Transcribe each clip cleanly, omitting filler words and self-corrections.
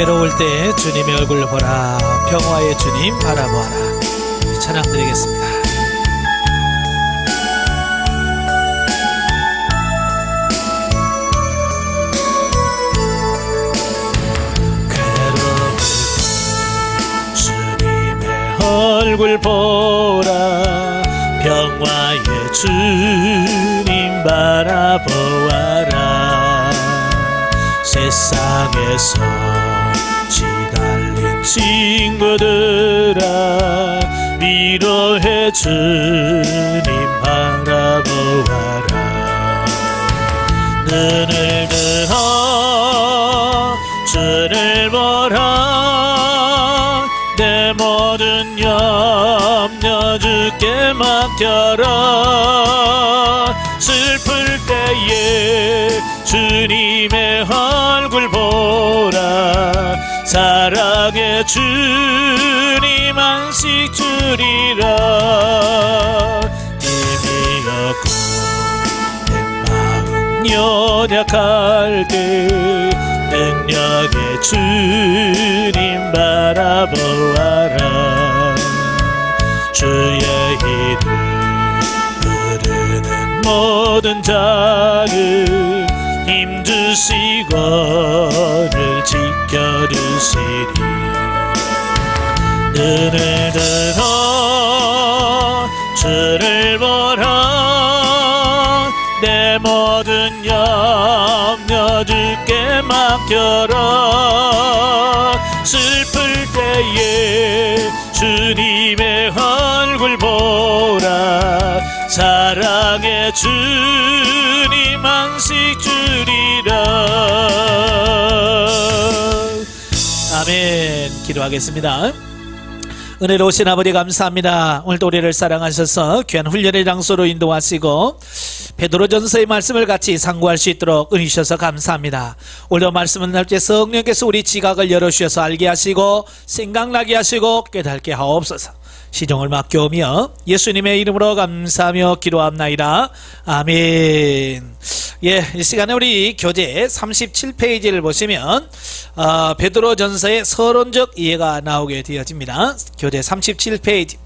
괴로울 때 주님의 얼굴 보라, 평화의 주님 바라보아라. 찬양 드리겠습니다. 괴로울 때 주님의 얼굴 보라, 평화의 주님 바라보아라. 세상에서 시달린 친구들아, 위로해 주님 바라보아라. 눈을 들어 주를 보라, 내 모든 염려 주께 맡겨라. 슬플 때에 주님의 얼굴 보라, 사랑의 주님 안식 주리라. 힘이 없고 내 마음 연약할 때 능력의 주님 바라보아라. 주의 이름 부르는 모든 자를 힘주시고 늘 지켜주시리. 눈을 들어 주를 보라, 내 모든 염려 주께 맡겨라. 슬플 때에 주님의 얼굴 보라, 사랑의 주님 안식 주리라. 아멘. 기도하겠습니다. 은혜로우신 아버지 감사합니다. 오늘도 우리를 사랑하셔서 귀한 훈련의 장소로 인도하시고 베드로전서의 말씀을 같이 상고할 수 있도록 은혜 주셔서 감사합니다. 오늘도 말씀은 날때 성령께서 우리 지각을 열어주셔서 알게 하시고 생각나게 하시고 깨닫게 하옵소서. 시종을 맡겨오며 예수님의 이름으로 감사하며 기도합나이다. 아멘. 예, 이 시간에 우리 교재 37페이지를 보시면 베드로전서의 서론적 이해가 나오게 되어집니다. 교재 37페이지.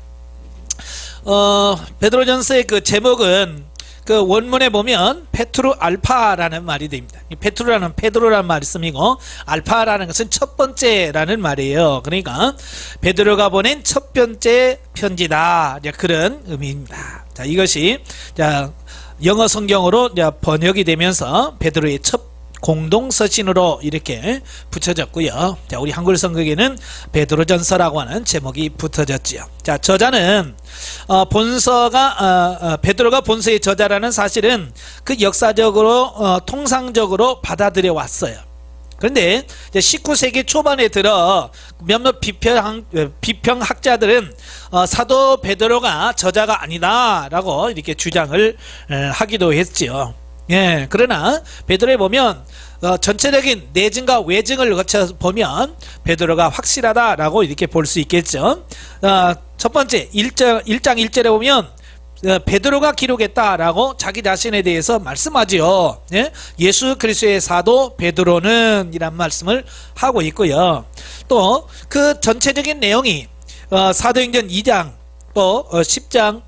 베드로전서의 그 제목은 그 원문에 보면 페트루 알파라는 말이 됩니다. 페트루라는 페드로라는 말이 쓰이고 알파라는 것은 첫 번째라는 말이에요. 그러니까 베드로가 보낸 첫 번째 편지다, 그런 의미입니다. 자, 이것이 영어 성경으로 번역이 되면서 베드로의 첫 공동서신으로 이렇게 붙여졌고요. 자, 우리 한글 성경에는 베드로전서라고 하는 제목이 붙어졌지요. 자, 저자는 본서가 베드로가 본서의 저자라는 사실은 그 역사적으로 통상적으로 받아들여 왔어요. 그런데 이제 19세기 초반에 들어 몇몇 비평학자들은 사도 베드로가 저자가 아니다라고 이렇게 주장을 하기도 했지요. 예, 그러나 베드로에 보면 전체적인 내증과 외증을 거쳐 보면 베드로가 확실하다라고 이렇게 볼 수 있겠죠. 첫 번째 1장 1절에 보면 베드로가 기록했다라고 자기 자신에 대해서 말씀하지요. 예? 예수 그리스도의 사도 베드로는 이란 말씀을 하고 있고요. 또 그 전체적인 내용이 사도행전 2장 또 10장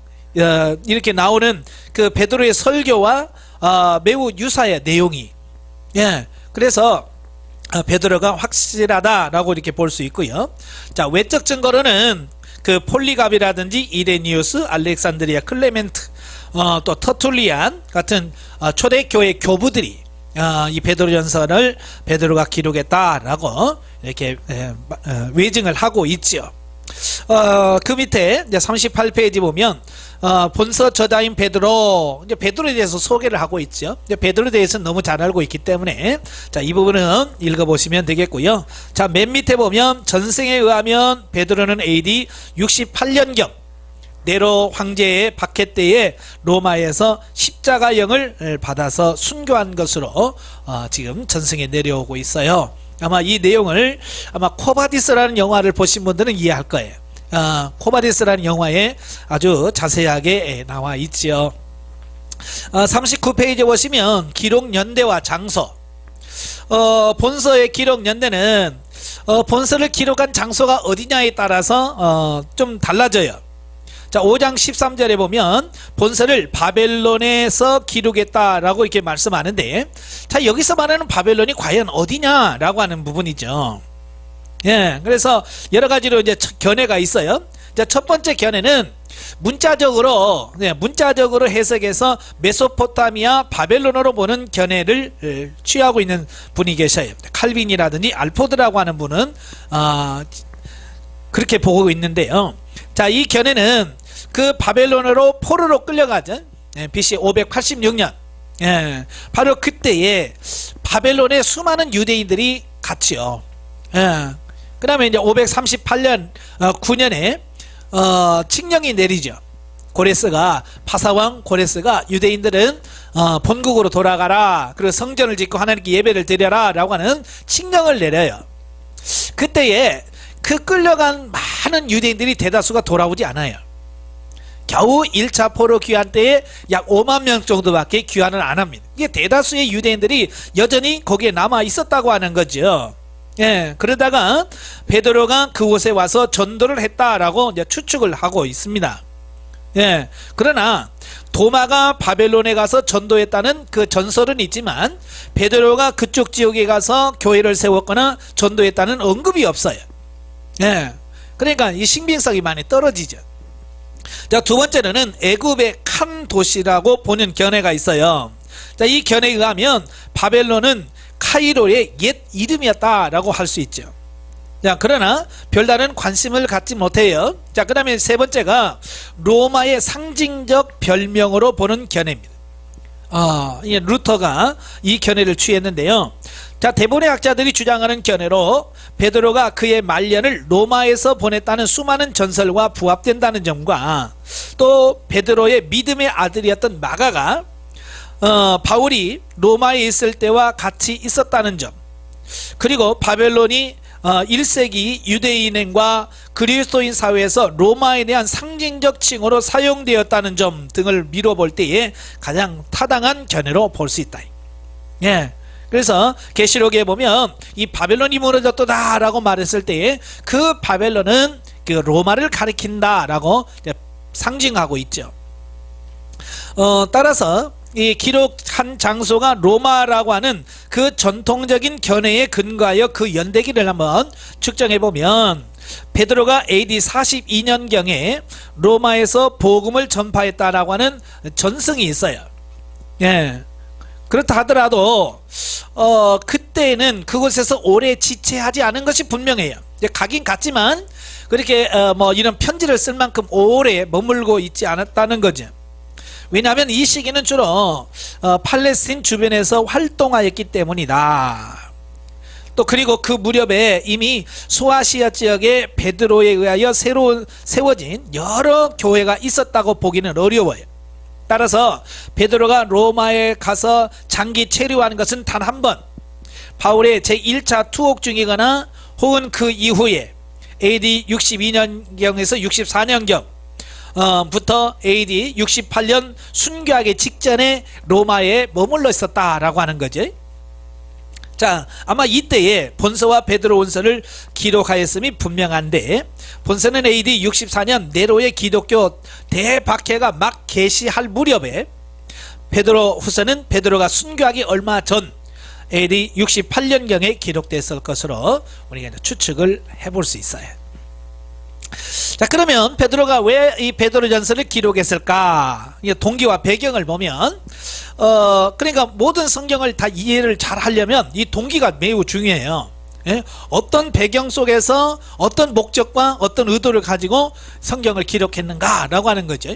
이렇게 나오는 그 베드로의 설교와 매우 유사해요, 내용이. 예, 그래서 베드로가 확실하다라고 이렇게 볼 수 있고요. 자, 외적 증거로는 그 폴리갑이라든지 이레니우스, 알렉산드리아, 클레멘트, 또 터툴리안 같은 초대교회 교부들이 이 베드로전서를 베드로가 기록했다라고 이렇게 외증을 하고 있죠. 그 밑에 이제 38페이지 보면 본서 저자인 베드로, 이제 베드로에 대해서 소개를 하고 있죠. 이제 베드로에 대해서는 너무 잘 알고 있기 때문에 자, 이 부분은 읽어보시면 되겠고요. 자, 맨 밑에 보면 전생에 의하면 베드로는 AD 68년경 네로 황제의 박해 때에 로마에서 십자가형을 받아서 순교한 것으로 지금 전승에 내려오고 있어요. 아마 이 내용을 아마 코바디스라는 영화를 보신 분들은 이해할 거예요. 코바디스라는 영화에 아주 자세하게 나와 있지요. 39페이지에 보시면 기록 연대와 장소. 본서의 기록 연대는 본서를 기록한 장소가 어디냐에 따라서 좀 달라져요. 자, 5장 13절에 보면 본서를 바벨론에서 기록했다라고 이렇게 말씀하는데, 자, 여기서 말하는 바벨론이 과연 어디냐라고 하는 부분이죠. 예, 그래서 여러 가지로 이제 견해가 있어요. 자, 첫 번째 견해는 문자적으로 해석해서 메소포타미아 바벨론으로 보는 견해를 취하고 있는 분이 계셔요. 칼빈이라든지 알포드라고 하는 분은 그렇게 보고 있는데요. 자, 이 견해는 그 바벨론으로 포로로 끌려가죠. BC 586년. 예, 바로 그때에 바벨론에 수많은 유대인들이 갔지요. 예, 그 다음에 이제 538년 9년에 칙령이 내리죠. 파사왕 고레스가 유대인들은 본국으로 돌아가라, 그리고 성전을 짓고 하나님께 예배를 드려라 라고 하는 칙령을 내려요. 그때에 그 끌려간 많은 유대인들이 대다수가 돌아오지 않아요. 겨우 1차 포로 귀환 때에 약 5만 명 정도밖에 귀환을 안 합니다. 이게 대다수의 유대인들이 여전히 거기에 남아 있었다고 하는 거죠. 예, 그러다가 베드로가 그곳에 와서 전도를 했다라고 이제 추측을 하고 있습니다. 예, 그러나 도마가 바벨론에 가서 전도했다는 그 전설은 있지만 베드로가 그쪽 지역에 가서 교회를 세웠거나 전도했다는 언급이 없어요. 예, 그러니까 이 신빙성이 많이 떨어지죠. 자, 두 번째로는 애굽의 칸 도시라고 보는 견해가 있어요. 자, 이 견해에 의하면 바벨론은 카이로의 옛 이름이었다라고 할 수 있죠. 자, 그러나 별다른 관심을 갖지 못해요. 자, 그 다음에 세 번째가 로마의 상징적 별명으로 보는 견해입니다. 이게 루터가 이 견해를 취했는데요. 자, 대부분의 학자들이 주장하는 견해로 베드로가 그의 말년을 로마에서 보냈다는 수많은 전설과 부합된다는 점과 또 베드로의 믿음의 아들이었던 마가가 바울이 로마에 있을 때와 같이 있었다는 점, 그리고 바벨론이 1세기 유대인과 그리스도인 사회에서 로마에 대한 상징적 칭호로 사용되었다는 점 등을 미뤄볼 때에 가장 타당한 견해로 볼 수 있다. 예, 그래서 계시록에 보면 이 바벨론이 무너졌다라고 말했을 때에 그 바벨론은 그 로마를 가리킨다라고 상징하고 있죠. 따라서 이 기록한 장소가 로마라고 하는 그 전통적인 견해에 근거하여 그 연대기를 한번 측정해 보면 베드로가 AD 42년경에 로마에서 복음을 전파했다라고 하는 전승이 있어요. 예, 그렇다 하더라도 그때는 그곳에서 오래 지체하지 않은 것이 분명해요. 가긴 갔지만 그렇게 이런 편지를 쓸 만큼 오래 머물고 있지 않았다는 거죠. 왜냐하면 이 시기는 주로 팔레스틴 주변에서 활동하였기 때문이다. 또 그리고 그 무렵에 이미 소아시아 지역에 베드로에 의하여 새로 세워진 여러 교회가 있었다고 보기는 어려워요. 따라서 베드로가 로마에 가서 장기 체류한 것은 단 한 번, 바울의 제1차 투옥 중이거나 혹은 그 이후에 AD 62년경에서 64년경 부터 AD 68년 순교하기 직전에 로마에 머물러 있었다라고 하는 거죠. 자, 아마 이때에 본서와 베드로온서를 기록하였음이 분명한데, 본서는 AD 64년 네로의 기독교 대박해가 막 개시할 무렵에, 베드로 후서는 베드로가 순교하기 얼마 전 AD 68년경에 기록됐을 것으로 우리가 추측을 해볼 수 있어요. 자, 그러면 베드로가 왜 이 베드로전서를 기록했을까? 동기와 배경을 보면 그러니까 모든 성경을 다 이해를 잘 하려면 이 동기가 매우 중요해요. 예? 어떤 배경 속에서 어떤 목적과 어떤 의도를 가지고 성경을 기록했는가 라고 하는 거죠.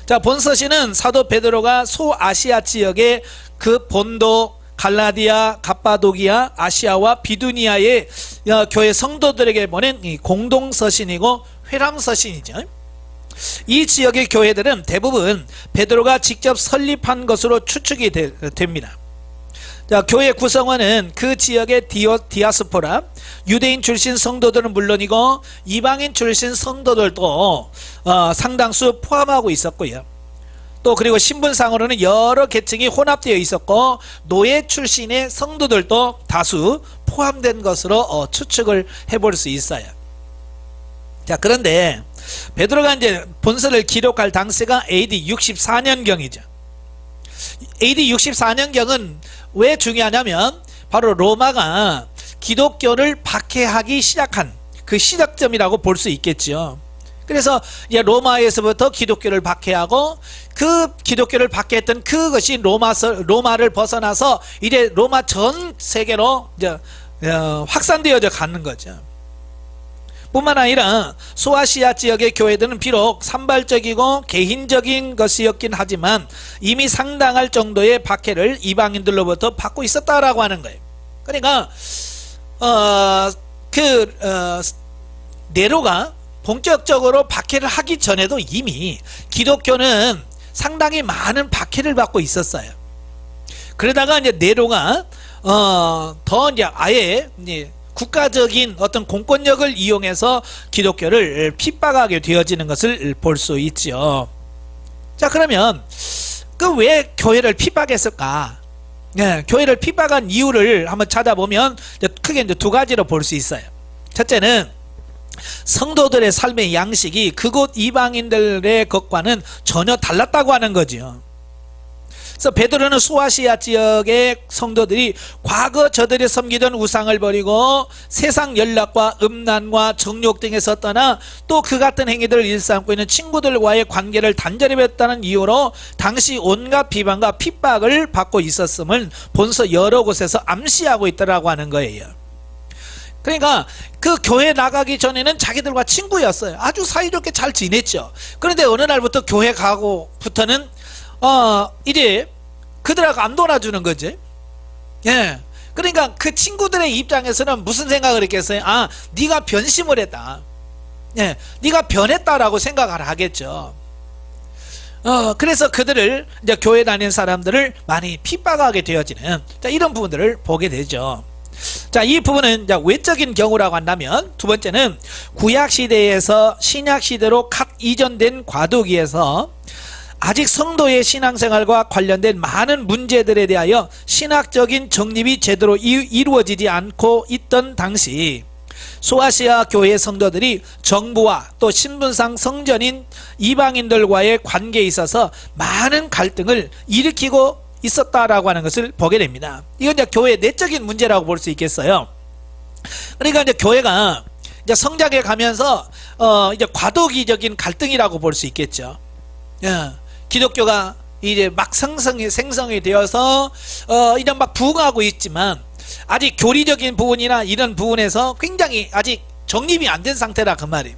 자, 본서시는 사도 베드로가 소아시아 지역의 그 본도, 갈라디아, 갑바도기아, 아시아와 비두니아의 교회 성도들에게 보낸 이 공동서신이고 회람서신이죠. 이 지역의 교회들은 대부분 베드로가 직접 설립한 것으로 추측이 됩니다. 자, 교회 구성원은 그 지역의 디아스포라, 유대인 출신 성도들은 물론이고 이방인 출신 성도들도 상당수 포함하고 있었고요. 또 그리고 신분상으로는 여러 계층이 혼합되어 있었고 노예 출신의 성도들도 다수 포함된 것으로 추측을 해볼 수 있어요. 자, 그런데 베드로가 이제 본서를 기록할 당시가 AD 64년경이죠. AD 64년경은 왜 중요하냐면 바로 로마가 기독교를 박해하기 시작한 그 시작점이라고 볼 수 있겠죠. 그래서 이제 로마에서부터 기독교를 박해하고 그 기독교를 박해했던 그것이 로마를 벗어나서 이제 로마 전 세계로 이제 확산되어져 가는 거죠. 뿐만 아니라 소아시아 지역의 교회들은 비록 산발적이고 개인적인 것이었긴 하지만 이미 상당할 정도의 박해를 이방인들로부터 받고 있었다라고 하는 거예요. 그러니까 네로가 본격적으로 박해를 하기 전에도 이미 기독교는 상당히 많은 박해를 받고 있었어요. 그러다가 이제 네로가 더 이제 아예 이제 국가적인 어떤 공권력을 이용해서 기독교를 핍박하게 되어지는 것을 볼 수 있죠. 자, 그러면 그 왜 교회를 핍박했을까? 네, 교회를 핍박한 이유를 한번 찾아보면 크게 이제 두 가지로 볼 수 있어요. 첫째는 성도들의 삶의 양식이 그곳 이방인들의 것과는 전혀 달랐다고 하는 거죠. 그래서 베드로는 소아시아 지역의 성도들이 과거 저들이 섬기던 우상을 버리고 세상 연락과 음란과 정욕 등에서 떠나 또 그 같은 행위들을 일삼고 있는 친구들과의 관계를 단절히 맺었다는 이유로 당시 온갖 비방과 핍박을 받고 있었음을 본서 여러 곳에서 암시하고 있더라고 하는 거예요. 그러니까 그 교회 나가기 전에는 자기들과 친구였어요. 아주 사이좋게 잘 지냈죠. 그런데 어느 날부터 교회 가고부터는 이제 그들하고 안 놀아주는 거지. 예. 그러니까 그 친구들의 입장에서는 무슨 생각을 했겠어요? 아, 네가 변심을 했다. 예. 네가 변했다라고 생각을 하겠죠. 그래서 그들을 이제 교회 다니는 사람들을 많이 핍박하게 되어지는 이런 부분들을 보게 되죠. 자, 이 부분은 이제 외적인 경우라고 한다면, 두 번째는 구약 시대에서 신약 시대로 갓 이전된 과도기에서 아직 성도의 신앙생활과 관련된 많은 문제들에 대하여 신학적인 정립이 제대로 이루어지지 않고 있던 당시 소아시아 교회 성도들이 정부와 또 신분상 성전인 이방인들과의 관계에 있어서 많은 갈등을 일으키고 있었다라고 하는 것을 보게 됩니다. 이건 이제 교회의 내적인 문제라고 볼 수 있겠어요. 그러니까 이제 교회가 이제 성장해 가면서 이제 과도기적인 갈등이라고 볼 수 있겠죠. 예. 기독교가 이제 막 생성이 되어서 이런 막 부흥하고 있지만 아직 교리적인 부분이나 이런 부분에서 굉장히 아직 정립이 안 된 상태라 그 말이에요.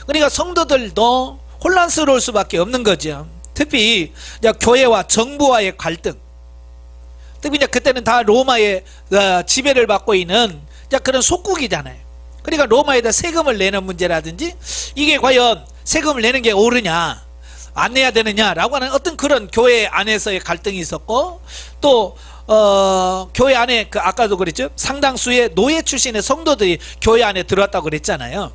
그러니까 성도들도 혼란스러울 수밖에 없는 거죠. 특히 이제 교회와 정부와의 갈등. 특히 이제 그때는 다 로마의 지배를 받고 있는 그런 속국이잖아요. 그러니까 로마에다 세금을 내는 문제라든지 이게 과연 세금을 내는 게 옳으냐 안 내야 되느냐라고 하는 어떤 그런 교회 안에서의 갈등이 있었고, 또 교회 안에 아까도 그랬죠, 상당수의 노예 출신의 성도들이 교회 안에 들어왔다고 그랬잖아요.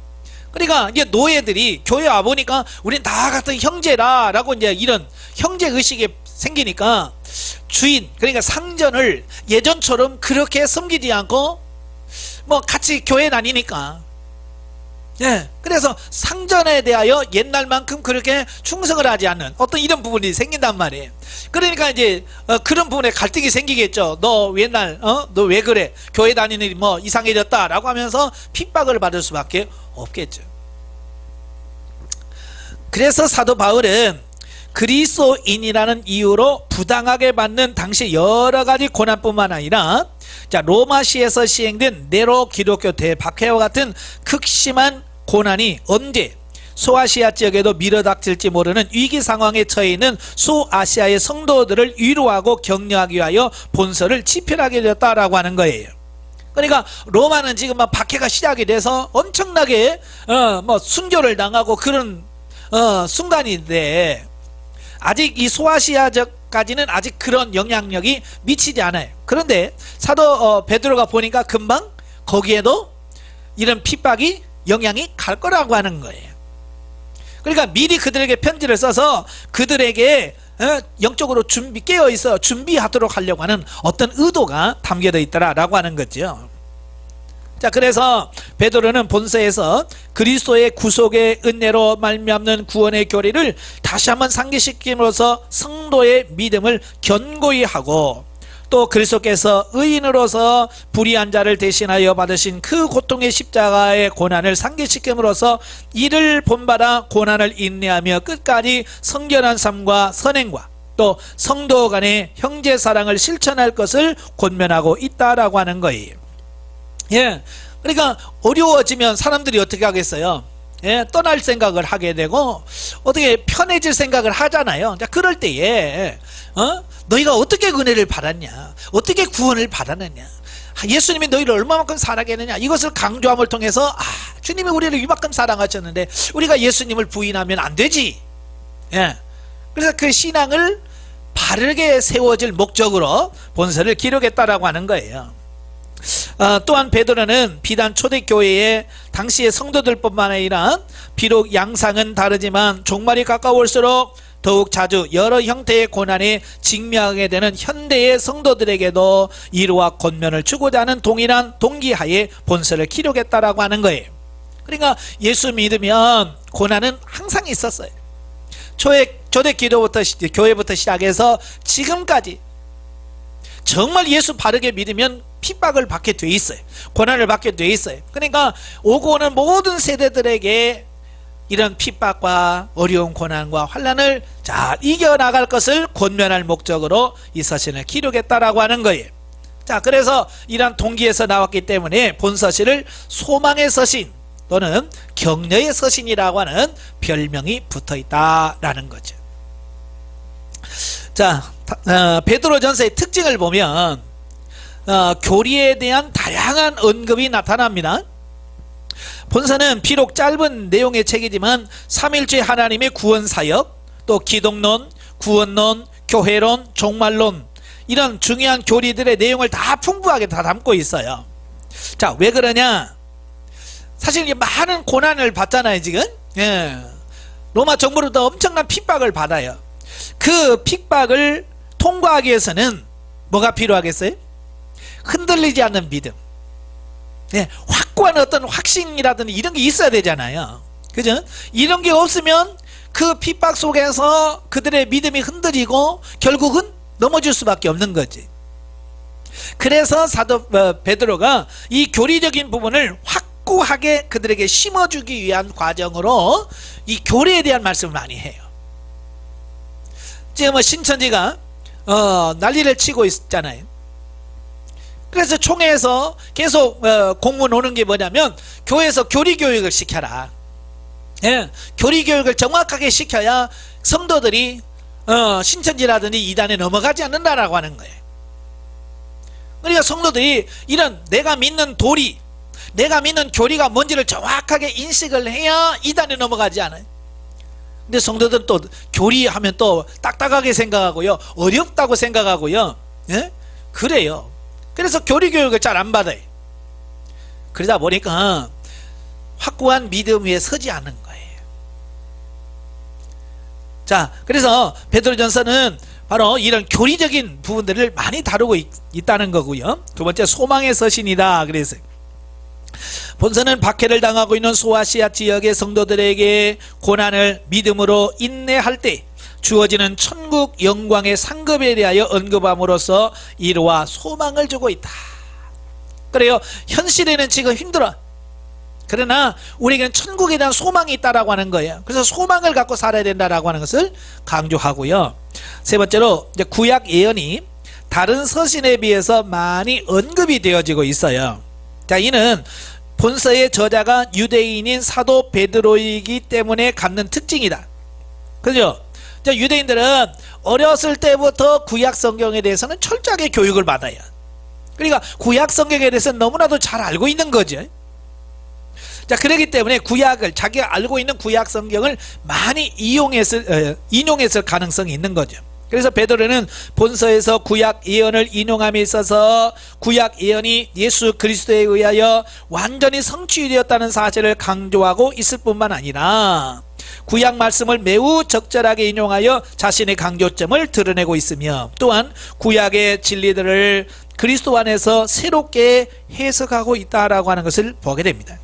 그러니까 이제 노예들이 교회 와 보니까 우린 다 같은 형제라라고 이제 이런 형제 의식이 생기니까 주인, 그러니까 상전을 예전처럼 그렇게 섬기지 않고 뭐 같이 교회 다니니까, 예, 그래서 상전에 대하여 옛날만큼 그렇게 충성을 하지 않는 어떤 이런 부분이 생긴단 말이에요. 그러니까 이제 그런 부분에 갈등이 생기겠죠. 너 옛날 너 왜 그래? 교회 다니는 뭐 이상해졌다라고 하면서 핍박을 받을 수밖에 없겠죠. 그래서 사도 바울은 그리스도인이라는 이유로 부당하게 받는 당시 여러 가지 고난뿐만 아니라 로마시에서 시행된 네로 기독교 대박해와 같은 극심한 고난이 언제 소아시아 지역에도 밀어닥칠지 모르는 위기 상황에 처해 있는 소아시아의 성도들을 위로하고 격려하기 위하여 본서를 집필하게 되었다라고 하는 거예요. 그러니까 로마는 지금 막 박해가 시작이 돼서 엄청나게 뭐 순교를 당하고 그런 순간인데, 아직 이 소아시아까지는 아직 그런 영향력이 미치지 않아요. 그런데 사도 베드로가 보니까 금방 거기에도 이런 핍박이 영향이 갈 거라고 하는 거예요. 그러니까 미리 그들에게 편지를 써서 그들에게 영적으로 깨어있어 준비하도록 하려고 하는 어떤 의도가 담겨져 있더라라고 하는 거죠. 자, 그래서 베드로는 본서에서 그리스도의 구속의 은혜로 말미암는 구원의 교리를 다시 한번 상기시킴으로써 성도의 믿음을 견고히 하고, 또 그리스도께서 의인으로서 불의한 자를 대신하여 받으신 그 고통의 십자가의 고난을 상기시킴으로써 이를 본받아 고난을 인내하며 끝까지 성결한 삶과 선행과 또 성도 간의 형제 사랑을 실천할 것을 권면하고 있다라고 하는 거예요. 예, 그러니까 어려워지면 사람들이 어떻게 하겠어요? 예, 떠날 생각을 하게 되고 어떻게 편해질 생각을 하잖아요. 자, 그럴 때에 너희가 어떻게 은혜를 받았냐, 어떻게 구원을 받았느냐, 예수님이 너희를 얼마만큼 사랑했느냐, 이것을 강조함을 통해서 주님이 우리를 이만큼 사랑하셨는데 우리가 예수님을 부인하면 안 되지. 예, 그래서 그 신앙을 바르게 세워질 목적으로 본서를 기록했다라고 하는 거예요. 또한 베드로는 비단 초대교회의 당시의 성도들뿐만 아니라 비록 양상은 다르지만 종말이 가까울수록 더욱 자주 여러 형태의 고난에 직면하게 되는 현대의 성도들에게도 위로와 권면을 주고자 하는 동일한 동기하에 본서를 기록했다라고 하는 거예요. 그러니까 예수 믿으면 고난은 항상 있었어요. 초대 기도부터 교회부터 시작해서 지금까지 정말 예수 바르게 믿으면 핍박을 받게 돼 있어요. 고난을 받게 돼 있어요. 그러니까 오고 오는 모든 세대들에게 이런 핍박과 어려운 고난과 환난을 잘 이겨나갈 것을 권면할 목적으로 이 서신을 기록했다라고 하는 거예요. 자, 그래서 이런 동기에서 나왔기 때문에 본서신을 소망의 서신 또는 격려의 서신이라고 하는 별명이 붙어있다라는 거죠. 자, 베드로전서의 특징을 보면 교리에 대한 다양한 언급이 나타납니다. 본서는 비록 짧은 내용의 책이지만 삼일째 하나님의 구원사역, 또 기독론, 구원론, 교회론, 종말론, 이런 중요한 교리들의 내용을 다 풍부하게 다 담고 있어요. 자, 왜 그러냐? 사실 이게 많은 고난을 받잖아요, 지금. 예. 로마 정부로부터 엄청난 핍박을 받아요. 그 핍박을 통과하기 위해서는 뭐가 필요하겠어요? 흔들리지 않는 믿음, 네, 확고한 어떤 확신이라든지 이런 게 있어야 되잖아요. 그죠? 이런 게 없으면 그 핍박 속에서 그들의 믿음이 흔들리고 결국은 넘어질 수밖에 없는 거지. 그래서 사도 베드로가 이 교리적인 부분을 확고하게 그들에게 심어주기 위한 과정으로 이 교리에 대한 말씀을 많이 해요. 지금 신천지가 난리를 치고 있잖아요. 그래서 총회에서 계속 공문 오는 게 뭐냐면 교회에서 교리 교육을 시켜라. 예, 교리 교육을 정확하게 시켜야 성도들이 신천지라든지 이단에 넘어가지 않는다라고 하는 거예요. 그러니까 성도들이 이런 내가 믿는 도리, 내가 믿는 교리가 뭔지를 정확하게 인식을 해야 이단에 넘어가지 않아요. 근데 성도들은 또 교리하면 또 딱딱하게 생각하고요, 어렵다고 생각하고요. 예? 그래요. 그래서 교리 교육을 잘 안 받아요. 그러다 보니까 확고한 믿음 위에 서지 않는 거예요. 자, 그래서 베드로전서는 바로 이런 교리적인 부분들을 많이 다루고 있다는 거고요. 두 번째, 소망의 서신이다. 그래서 본서는 박해를 당하고 있는 소아시아 지역의 성도들에게 고난을 믿음으로 인내할 때 주어지는 천국 영광의 상급에 대하여 언급함으로써 위로와 소망을 주고 있다. 그래요. 현실에는 지금 힘들어. 그러나 우리에게는 천국에 대한 소망이 있다라고 하는 거예요. 그래서 소망을 갖고 살아야 된다라고 하는 것을 강조하고요. 세 번째로, 이제 구약 예언이 다른 서신에 비해서 많이 언급이 되어지고 있어요. 자, 이는 본서의 저자가 유대인인 사도 베드로이기 때문에 갖는 특징이다. 그죠? 자, 유대인들은 어렸을 때부터 구약 성경에 대해서는 철저하게 교육을 받아요. 그러니까 구약 성경에 대해서는 너무나도 잘 알고 있는 거죠. 자, 그렇기 때문에 구약을, 자기가 알고 있는 구약 성경을 많이 인용했을 가능성이 있는 거죠. 그래서 베드로는 본서에서 구약 예언을 인용함에 있어서 구약 예언이 예수 그리스도에 의하여 완전히 성취되었다는 사실을 강조하고 있을 뿐만 아니라 구약 말씀을 매우 적절하게 인용하여 자신의 강조점을 드러내고 있으며, 또한 구약의 진리들을 그리스도 안에서 새롭게 해석하고 있다라고 하는 것을 보게 됩니다.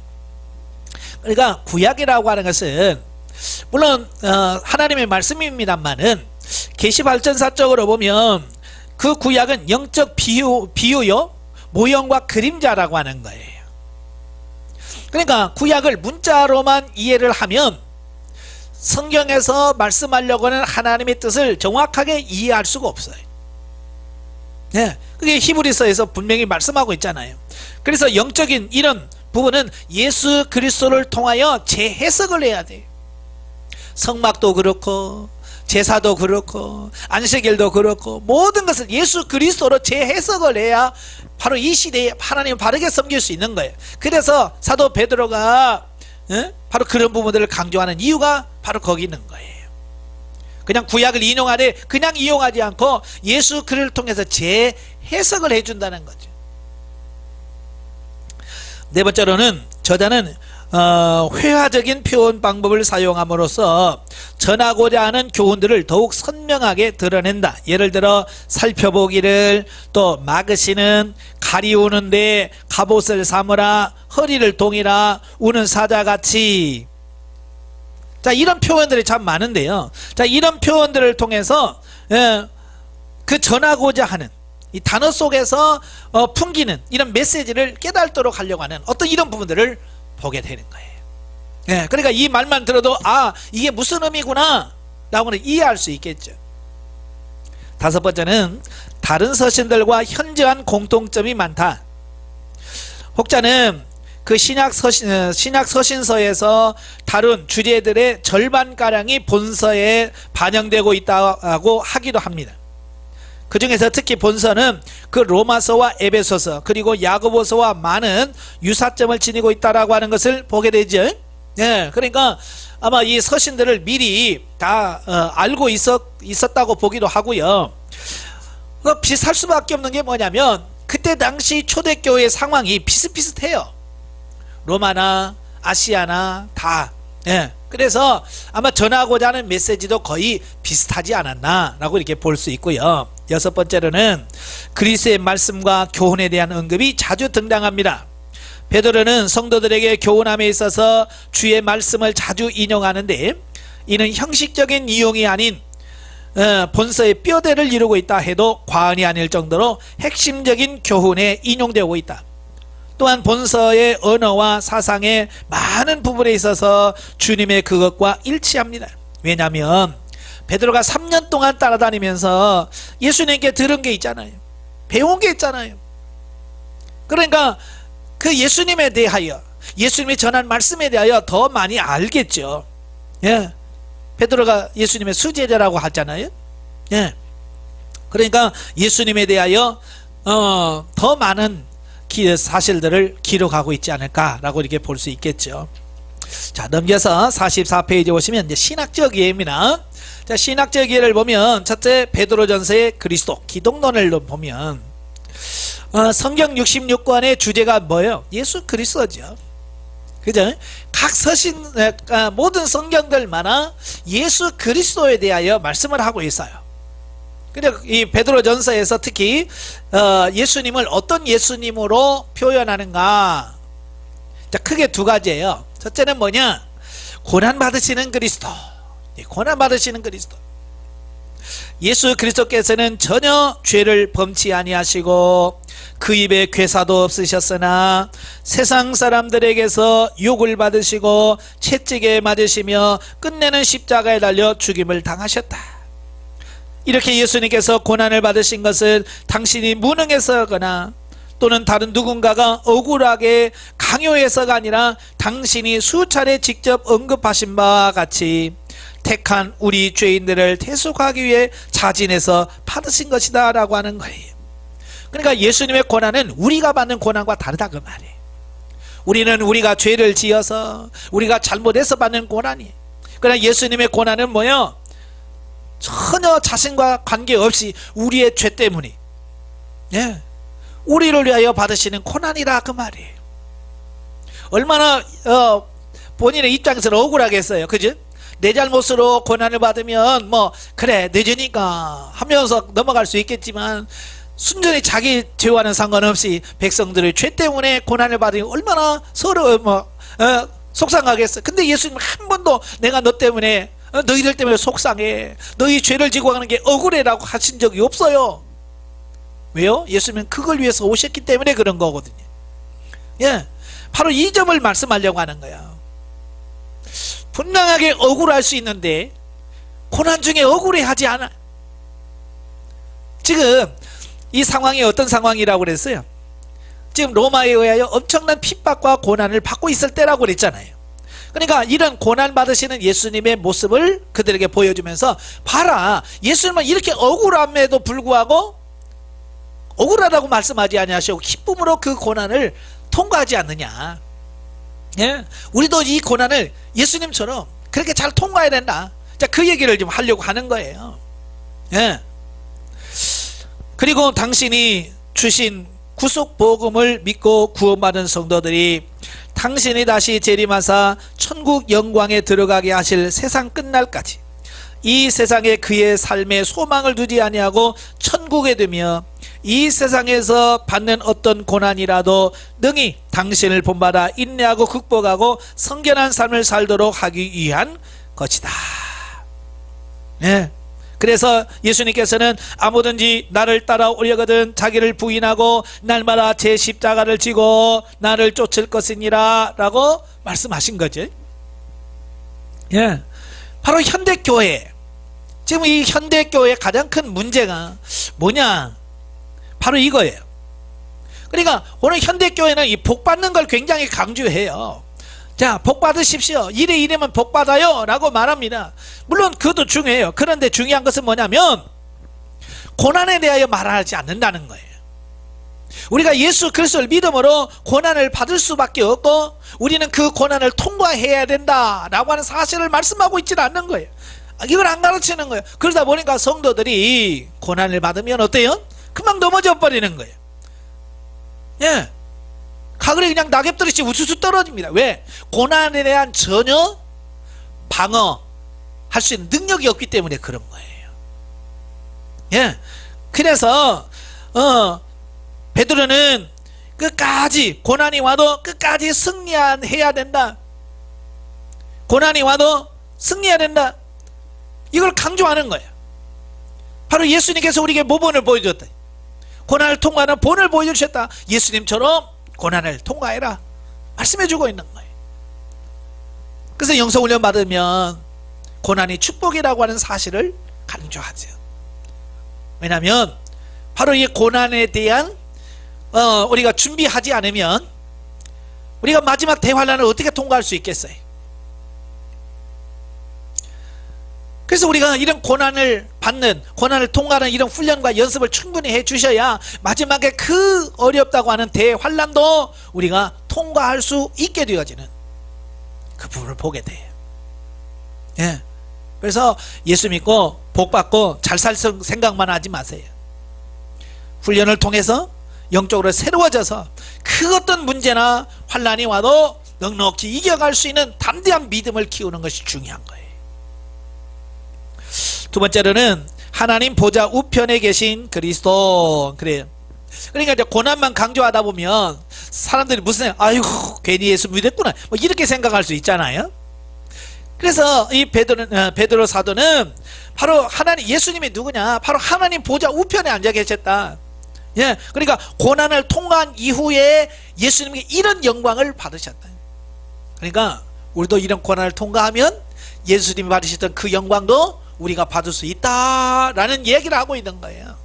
그러니까 구약이라고 하는 것은 물론 하나님의 말씀입니다만은 계시발전사적으로 보면 그 구약은 영적 비유요, 모형과 그림자라고 하는 거예요. 그러니까 구약을 문자로만 이해를 하면 성경에서 말씀하려고 하는 하나님의 뜻을 정확하게 이해할 수가 없어요. 네, 그게 히브리서에서 분명히 말씀하고 있잖아요. 그래서 영적인 이런 부분은 예수 그리스도를 통하여 재해석을 해야 돼요. 성막도 그렇고 제사도 그렇고 안식일도 그렇고 모든 것을 예수 그리스도로 재해석을 해야 바로 이 시대에 하나님을 바르게 섬길 수 있는 거예요. 그래서 사도 베드로가 바로 그런 부분들을 강조하는 이유가 바로 거기 있는 거예요. 그냥 구약을 인용하되 그냥 이용하지 않고 예수 그리스도를 통해서 재해석을 해준다는 거죠. 네 번째로는 저자는 회화적인 표현 방법을 사용함으로써 전하고자 하는 교훈들을 더욱 선명하게 드러낸다. 예를 들어 살펴보기를, 또 막으시는, 가리우는데 갑옷을 삼으라, 허리를 동이라, 우는 사자같이. 자, 이런 표현들이 참 많은데요. 자, 이런 표현들을 통해서 그 전하고자 하는 이 단어 속에서 풍기는 이런 메시지를 깨닫도록 하려고 하는 어떤 이런 부분들을 보게 되는 거예요. 예, 그러니까 이 말만 들어도 이게 무슨 의미구나 라고는 이해할 수 있겠죠. 다섯 번째는 다른 서신들과 현저한 공통점이 많다. 혹자는 그 신약 서신서에서 다룬 주제들의 절반가량이 본서에 반영되고 있다고 하기도 합니다. 그 중에서 특히 본서는 그 로마서와 에베소서 그리고 야고보서와 많은 유사점을 지니고 있다라고 하는 것을 보게 되죠. 예, 그러니까 아마 이 서신들을 미리 다 알고 있었다고 보기도 하고요. 비슷할 수밖에 없는 게 뭐냐면 그때 당시 초대교회의 상황이 비슷비슷해요. 로마나 아시아나 다. 예, 그래서 아마 전하고자 하는 메시지도 거의 비슷하지 않았나 라고 이렇게 볼 수 있고요. 여섯 번째로는 그리스도의 말씀과 교훈에 대한 언급이 자주 등장합니다. 베드로는 성도들에게 교훈함에 있어서 주의 말씀을 자주 인용하는데 이는 형식적인 이용이 아닌 본서의 뼈대를 이루고 있다 해도 과언이 아닐 정도로 핵심적인 교훈에 인용되고 있다. 또한 본서의 언어와 사상의 많은 부분에 있어서 주님의 그것과 일치합니다. 왜냐하면 베드로가 3년 동안 따라다니면서 예수님께 들은 게 있잖아요. 배운 게 있잖아요. 그러니까 그 예수님에 대하여, 예수님이 전한 말씀에 대하여 더 많이 알겠죠. 예, 베드로가 예수님의 수제자라고 하잖아요. 예, 그러니까 예수님에 대하여 더 많은 사실들을 기록하고 있지 않을까라고 이렇게 볼 수 있겠죠. 자, 넘겨서 44페이지 오시면 이제 신학적 이해입니다. 자, 신학적 이해를 보면 첫째 베드로전서의 그리스도 기독론을 보면 성경 66권의 주제가 뭐예요? 예수 그리스도죠. 그죠? 각 서신 모든 성경들마다 예수 그리스도에 대하여 말씀을 하고 있어요. 근데 이 베드로전서에서 특히 예수님을 어떤 예수님으로 표현하는가? 자, 크게 두 가지예요. 첫째는 뭐냐? 고난 받으시는 그리스도. 고난 받으시는 그리스도. 예수 그리스도께서는 전혀 죄를 범치 아니하시고 그 입에 괴사도 없으셨으나 세상 사람들에게서 욕을 받으시고 채찍에 맞으시며 끝내는 십자가에 달려 죽임을 당하셨다. 이렇게 예수님께서 고난을 받으신 것은 당신이 무능해서거나 또는 다른 누군가가 억울하게 강요해서가 아니라 당신이 수차례 직접 언급하신 바와 같이 택한 우리 죄인들을 대속하기 위해 자진해서 받으신 것이다 라고 하는 거예요. 그러니까 예수님의 고난은 우리가 받는 고난과 다르다 그 말이에요. 우리는 우리가 죄를 지어서 우리가 잘못해서 받는 고난이에요. 그러나 예수님의 고난은 뭐예요? 전혀 자신과 관계없이 우리의 죄 때문에 우리를 위하여 받으시는 고난이라 그 말이에요. 얼마나 본인의 입장에서는 억울하겠어요. 그죠? 내 잘못으로 고난을 받으면 뭐 그래 늦으니까 하면서 넘어갈 수 있겠지만, 순전히 자기 죄와는 상관없이 백성들의 죄 때문에 고난을 받으면 얼마나 서로 속상하겠어. 근데 예수님은 한 번도 내가 너 때문에 너희들 때문에 속상해, 너희 죄를 지고 가는 게 억울해라고 하신 적이 없어요. 왜요? 예수님은 그걸 위해서 오셨기 때문에 그런 거거든요. 예, 바로 이 점을 말씀하려고 하는 거야. 분명하게 억울할 수 있는데 고난 중에 억울해하지 않아. 지금 이 상황이 어떤 상황이라고 그랬어요? 지금 로마에 의하여 엄청난 핍박과 고난을 받고 있을 때라고 그랬잖아요. 그러니까 이런 고난 받으시는 예수님의 모습을 그들에게 보여주면서, 봐라, 예수님은 이렇게 억울함에도 불구하고 억울하다고 말씀하지 아니하시고 기쁨으로 그 고난을 통과하지 않느냐. 예? 우리도 이 고난을 예수님처럼 그렇게 잘 통과해야 된다. 자, 그 얘기를 좀 하려고 하는 거예요. 예. 그리고 당신이 주신 구속 복음을 믿고 구원받은 성도들이 당신이 다시 재림하사 천국 영광에 들어가게 하실 세상 끝날까지 이 세상에 그의 삶의 소망을 두지 아니하고 천국에 두며 이 세상에서 받는 어떤 고난이라도 능히 당신을 본받아 인내하고 극복하고 성결한 삶을 살도록 하기 위한 것이다. 예. 그래서 예수님께서는 아무든지 나를 따라오려거든 자기를 부인하고 날마다 제 십자가를 지고 나를 쫓을 것이니라 라고 말씀하신 거죠. 예, 바로 현대교회, 지금 이 현대교회의 가장 큰 문제가 뭐냐, 바로 이거예요. 그러니까 오늘 현대교회는 이 복 받는 걸 굉장히 강조해요. 자, 복 받으십시오. 이래면 복 받아요 라고 말합니다. 물론 그것도 중요해요. 그런데 중요한 것은 뭐냐면 고난에 대하여 말하지 않는다는 거예요. 우리가 예수 그리스도를 믿음으로 고난을 받을 수밖에 없고 우리는 그 고난을 통과해야 된다라고 하는 사실을 말씀하고 있지는 않는 거예요. 이걸 안 가르치는 거예요. 그러다 보니까 성도들이 고난을 받으면 어때요? 금방 넘어져 버리는 거예요. 예, 가글에 그냥 낙엽 떨어지지 우수수 떨어집니다. 왜? 고난에 대한 전혀 방어할 수 있는 능력이 없기 때문에 그런 거예요. 예, 그래서 베드로는 끝까지 고난이 와도 끝까지 승리해야 된다. 고난이 와도 승리해야 된다. 이걸 강조하는 거예요. 바로 예수님께서 우리에게 모본을 보여줬다. 고난을 통과하는 본을 보여주셨다. 예수님처럼 고난을 통과해라 말씀해주고 있는 거예요. 그래서 영성훈련 받으면 고난이 축복이라고 하는 사실을 강조하죠. 왜냐하면 바로 이 고난에 대한 우리가 준비하지 않으면 우리가 마지막 대환란을 어떻게 통과할 수 있겠어요? 그래서 우리가 이런 고난을 받는, 고난을 통과하는 이런 훈련과 연습을 충분히 해 주셔야 마지막에 그 어렵다고 하는 대환란도 우리가 통과할 수 있게 되어지는 그 부분을 보게 돼요. 예. 그래서 예수 믿고 복 받고 잘 살 생각만 하지 마세요. 훈련을 통해서 영적으로 새로워져서 그 어떤 문제나 환란이 와도 넉넉히 이겨갈 수 있는 담대한 믿음을 키우는 것이 중요한 거예요. 두 번째로는 하나님 보좌 우편에 계신 그리스도. 그래요. 그러니까 이제 고난만 강조하다 보면 사람들이 무슨, 아이고 괜히 예수 믿었구나 뭐 이렇게 생각할 수 있잖아요. 그래서 이 베드로 사도는 바로 하나님, 예수님이 누구냐, 바로 하나님 보좌 우편에 앉아 계셨다. 예, 그러니까 고난을 통과한 이후에 예수님께 이런 영광을 받으셨다. 그러니까 우리도 이런 고난을 통과하면 예수님이 받으셨던 그 영광도 우리가 받을 수 있다라는 얘기를 하고 있는 거예요.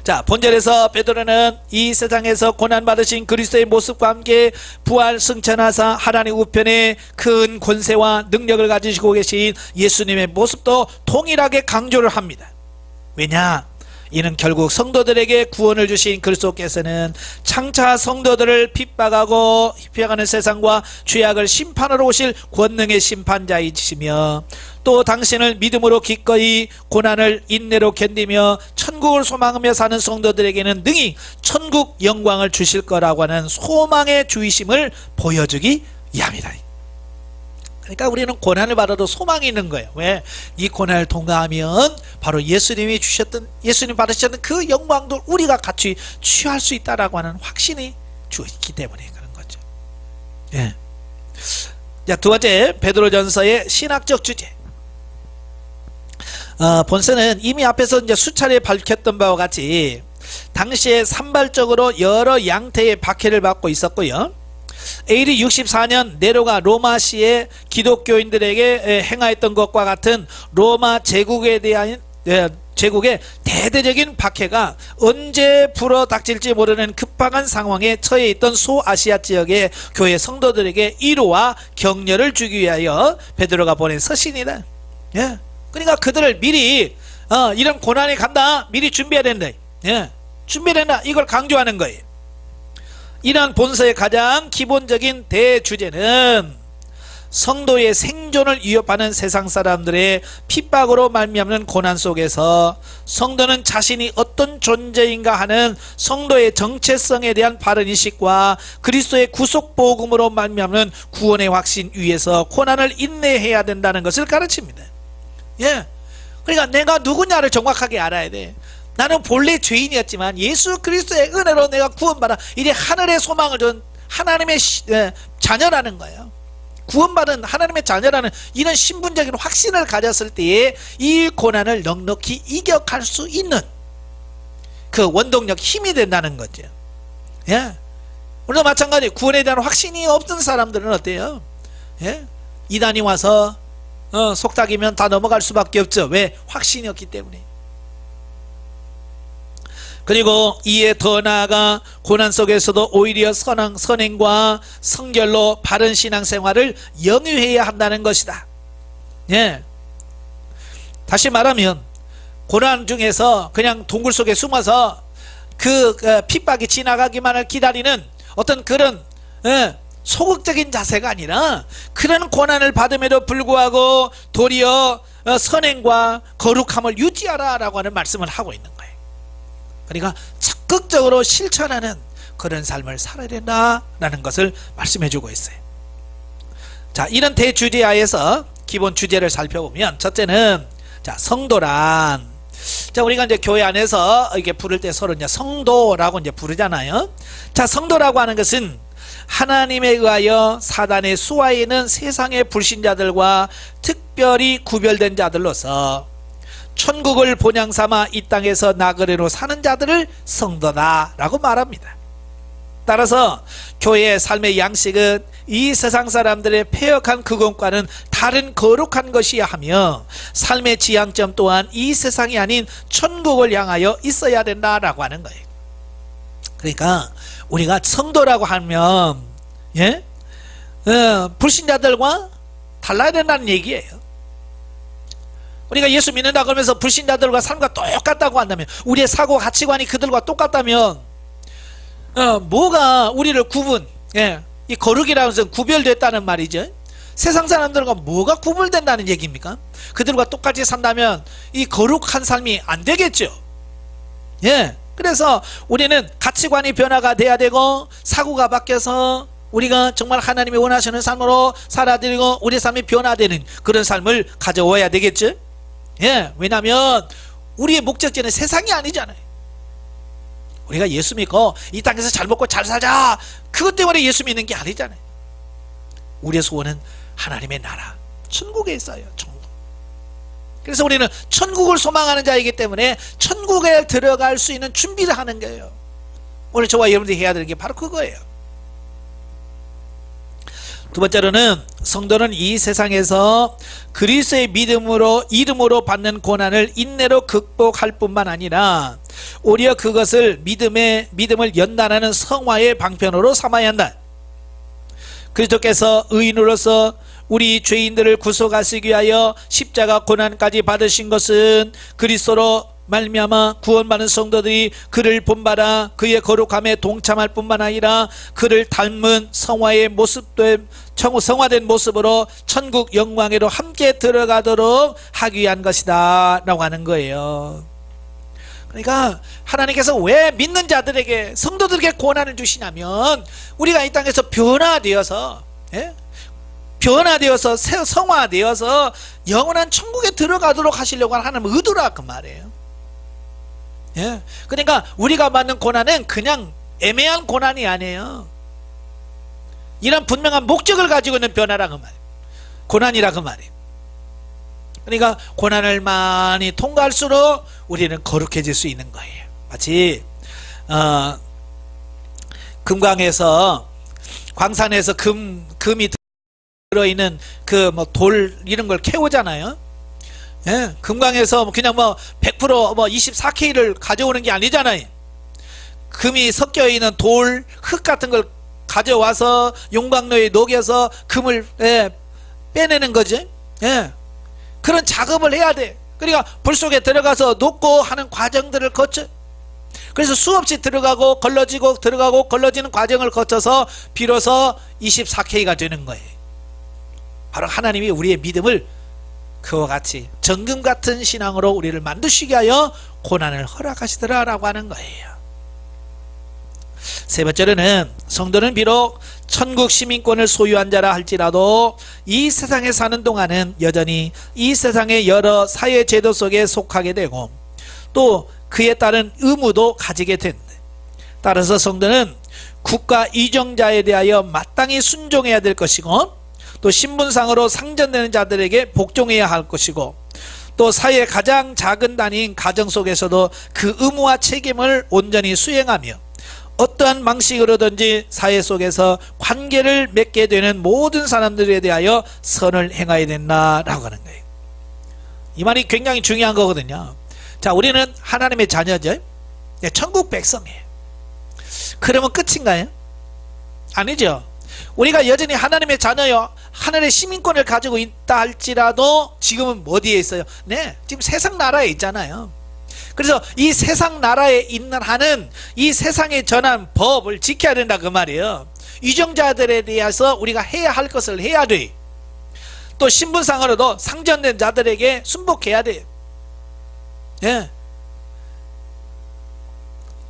자, 본절에서 베드로는 이 세상에서 고난받으신 그리스도의 모습과 함께 부활 승천하사 하나님 우편에 큰 권세와 능력을 가지시고 계신 예수님의 모습도 동일하게 강조를 합니다. 왜냐? 이는 결국 성도들에게 구원을 주신 그리스도께서는 장차 성도들을 핍박하는 세상과 죄악을 심판하러 오실 권능의 심판자이시며 또 당신을 믿음으로 기꺼이 고난을 인내로 견디며 천국을 소망하며 사는 성도들에게는 능히 천국 영광을 주실 거라고 하는 소망의 주이심을 보여주기 위함이다. 그러니까 우리는 고난을 받아도 소망이 있는 거예요. 왜? 이 고난을 통과하면 바로 예수님이 주셨던, 예수님 받으셨던 그 영광도 우리가 같이 취할 수 있다라고 하는 확신이 있기 때문에 그런 거죠. 예. 자, 두 번째, 베드로전서의 신학적 주제. 본서는 이미 앞에서 이제 수차례 밝혔던 바와 같이 당시에 산발적으로 여러 양태의 박해를 받고 있었고요. AD 64년 네로가 로마시의 기독교인들에게 행하였던 것과 같은 로마 제국에 대한 제국의 대대적인 박해가 언제 불어닥칠지 모르는 급박한 상황에 처해 있던 소아시아 지역의 교회 성도들에게 위로와 격려를 주기 위하여 베드로가 보낸 서신이다. 예. 그러니까 그들을 미리 이런 고난이 간다, 미리 준비해야 된다. 예. 준비된다, 이걸 강조하는 거예요. 이러한 본서의 가장 기본적인 대주제는 성도의 생존을 위협하는 세상 사람들의 핍박으로 말미암는 고난 속에서 성도는 자신이 어떤 존재인가 하는 성도의 정체성에 대한 바른 인식과 그리스도의 구속복음으로 말미암는 구원의 확신 위에서 고난을 인내해야 된다는 것을 가르칩니다. 예, 그러니까 내가 누구냐를 정확하게 알아야 돼. 나는 본래 죄인이었지만 예수 그리스도의 은혜로 내가 구원받아 이제 하늘의 소망을 준 하나님의 자녀라는 거예요. 구원받은 하나님의 자녀라는 이런 신분적인 확신을 가졌을 때에 이 고난을 넉넉히 이겨갈 수 있는 그 원동력, 힘이 된다는 거죠. 예. 우리도 마찬가지. 구원에 대한 확신이 없는 사람들은 어때요? 예. 이단이 와서 속닥이면 다 넘어갈 수밖에 없죠. 왜? 확신이 없기 때문에. 그리고 이에 더 나아가 고난 속에서도 오히려 선행과 성결로 바른 신앙생활을 영위해야 한다는 것이다. 예. 다시 말하면 고난 중에서 그냥 동굴 속에 숨어서 그 핍박이 지나가기만을 기다리는 어떤 그런 소극적인 자세가 아니라 그런 고난을 받음에도 불구하고 도리어 선행과 거룩함을 유지하라 라고 하는 말씀을 하고 있는 거예요. 그러니까 적극적으로 실천하는 그런 삶을 살아야 된다라는 것을 말씀해 주고 있어요. 자, 이런 대주제하에서 기본 주제를 살펴보면 첫째는 자, 성도란, 자, 우리가 이제 교회 안에서 이게 부를 때 서로 이제 성도라고 이제 부르잖아요. 자, 성도라고 하는 것은 하나님에 의하여 사단의 수하에 있는 세상의 불신자들과 특별히 구별된 자들로서 천국을 본향 삼아 이 땅에서 나그네로 사는 자들을 성도다라고 말합니다. 따라서 교회의 삶의 양식은 이 세상 사람들의 패역한 그것과는 다른 거룩한 것이야 하며 삶의 지향점 또한 이 세상이 아닌 천국을 향하여 있어야 된다라고 하는 거예요. 그러니까 우리가 성도라고 하면 불신자들과 달라야 된다는 얘기예요. 우리가 예수 믿는다 그러면서 불신자들과 삶과 똑같다고 한다면, 우리의 사고 가치관이 그들과 똑같다면 뭐가 우리를 이 거룩이라는 것은 구별됐다는 말이죠. 세상 사람들과 뭐가 구별된다는 얘기입니까? 그들과 똑같이 산다면 이 거룩한 삶이 안 되겠죠. 예. 그래서 우리는 가치관이 변화가 돼야 되고 사고가 바뀌어서 우리가 정말 하나님이 원하시는 삶으로 살아들이고 우리 삶이 변화되는 그런 삶을 가져와야 되겠죠. 예, 왜냐하면 우리의 목적지는 세상이 아니잖아요. 우리가 예수 믿고 이 땅에서 잘 먹고 잘 살자, 그것 때문에 예수 믿는 게 아니잖아요. 우리의 소원은 하나님의 나라, 천국에 있어요. 천국. 그래서 우리는 천국을 소망하는 자이기 때문에 천국에 들어갈 수 있는 준비를 하는 거예요. 오늘 저와 여러분들이 해야 되는 게 바로 그거예요. 두 번째로는 성도는 이 세상에서 그리스도의 이름으로 받는 고난을 인내로 극복할 뿐만 아니라 오히려 그것을 믿음을 연단하는 성화의 방편으로 삼아야 한다. 그리스도께서 의인으로서 우리 죄인들을 구속하시기 위하여 십자가 고난까지 받으신 것은 그리스도로 말미암아 구원받은 성도들이 그를 본받아 그의 거룩함에 동참할 뿐만 아니라 그를 닮은 성화된 모습으로 천국 영광에로 함께 들어가도록 하기 위한 것이다 라고 하는 거예요. 그러니까 하나님께서 왜 믿는 자들에게, 성도들에게 고난을 주시냐면 우리가 이 땅에서 변화되어서 변화되어서 성화되어서 영원한 천국에 들어가도록 하시려고 하는 하나님의 의도라 그 말이에요. 예. 그러니까 우리가 받는 고난은 그냥 애매한 고난이 아니에요. 이런 분명한 목적을 가지고 있는 변화라 그 말이에요. 고난이라 그 말이에요. 그러니까 고난을 많이 통과할수록 우리는 거룩해질 수 있는 거예요. 마치 금광에서 광산에서 금이 들어있는 그 뭐 돌 이런 걸 캐오잖아요. 예, 금광에서 그냥 100% 24K를 가져오는 게 아니잖아요. 금이 섞여 있는 돌, 흙 같은 걸 가져와서 용광로에 녹여서 금을 빼내는 거지. 예, 그런 작업을 해야 돼. 그러니까 불 속에 들어가서 녹고 하는 과정들을 거쳐. 그래서 수없이 들어가고 걸러지고 들어가고 걸러지는 과정을 거쳐서 비로소 24K가 되는 거예요. 바로 하나님이 우리의 믿음을 그와 같이 정금 같은 신앙으로 우리를 만드시게 하여 고난을 허락하시더라라고 하는 거예요. 세 번째로는 성도는 비록 천국 시민권을 소유한 자라 할지라도 이 세상에 사는 동안은 여전히 이 세상의 여러 사회 제도 속에 속하게 되고 또 그에 따른 의무도 가지게 된다. 따라서 성도는 국가 이정자에 대하여 마땅히 순종해야 될 것이고 또 신분상으로 상전되는 자들에게 복종해야 할 것이고 또 사회의 가장 작은 단위인 가정 속에서도 그 의무와 책임을 온전히 수행하며 어떠한 방식으로든지 사회 속에서 관계를 맺게 되는 모든 사람들에 대하여 선을 행해야 된다라고 하는 거예요. 이 말이 굉장히 중요한 거거든요. 자, 우리는 하나님의 자녀죠. 천국 백성이에요. 그러면 끝인가요? 아니죠. 우리가 여전히 하나님의 자녀요, 하늘의 시민권을 가지고 있다 할지라도 지금은 어디에 있어요? 네, 지금 세상 나라에 있잖아요. 그래서 이 세상 나라에 있는 한은 이 세상에 전한 법을 지켜야 된다 그 말이에요. 유정자들에 대해서 우리가 해야 할 것을 해야 돼. 또 신분상으로도 상전된 자들에게 순복해야 돼. 예.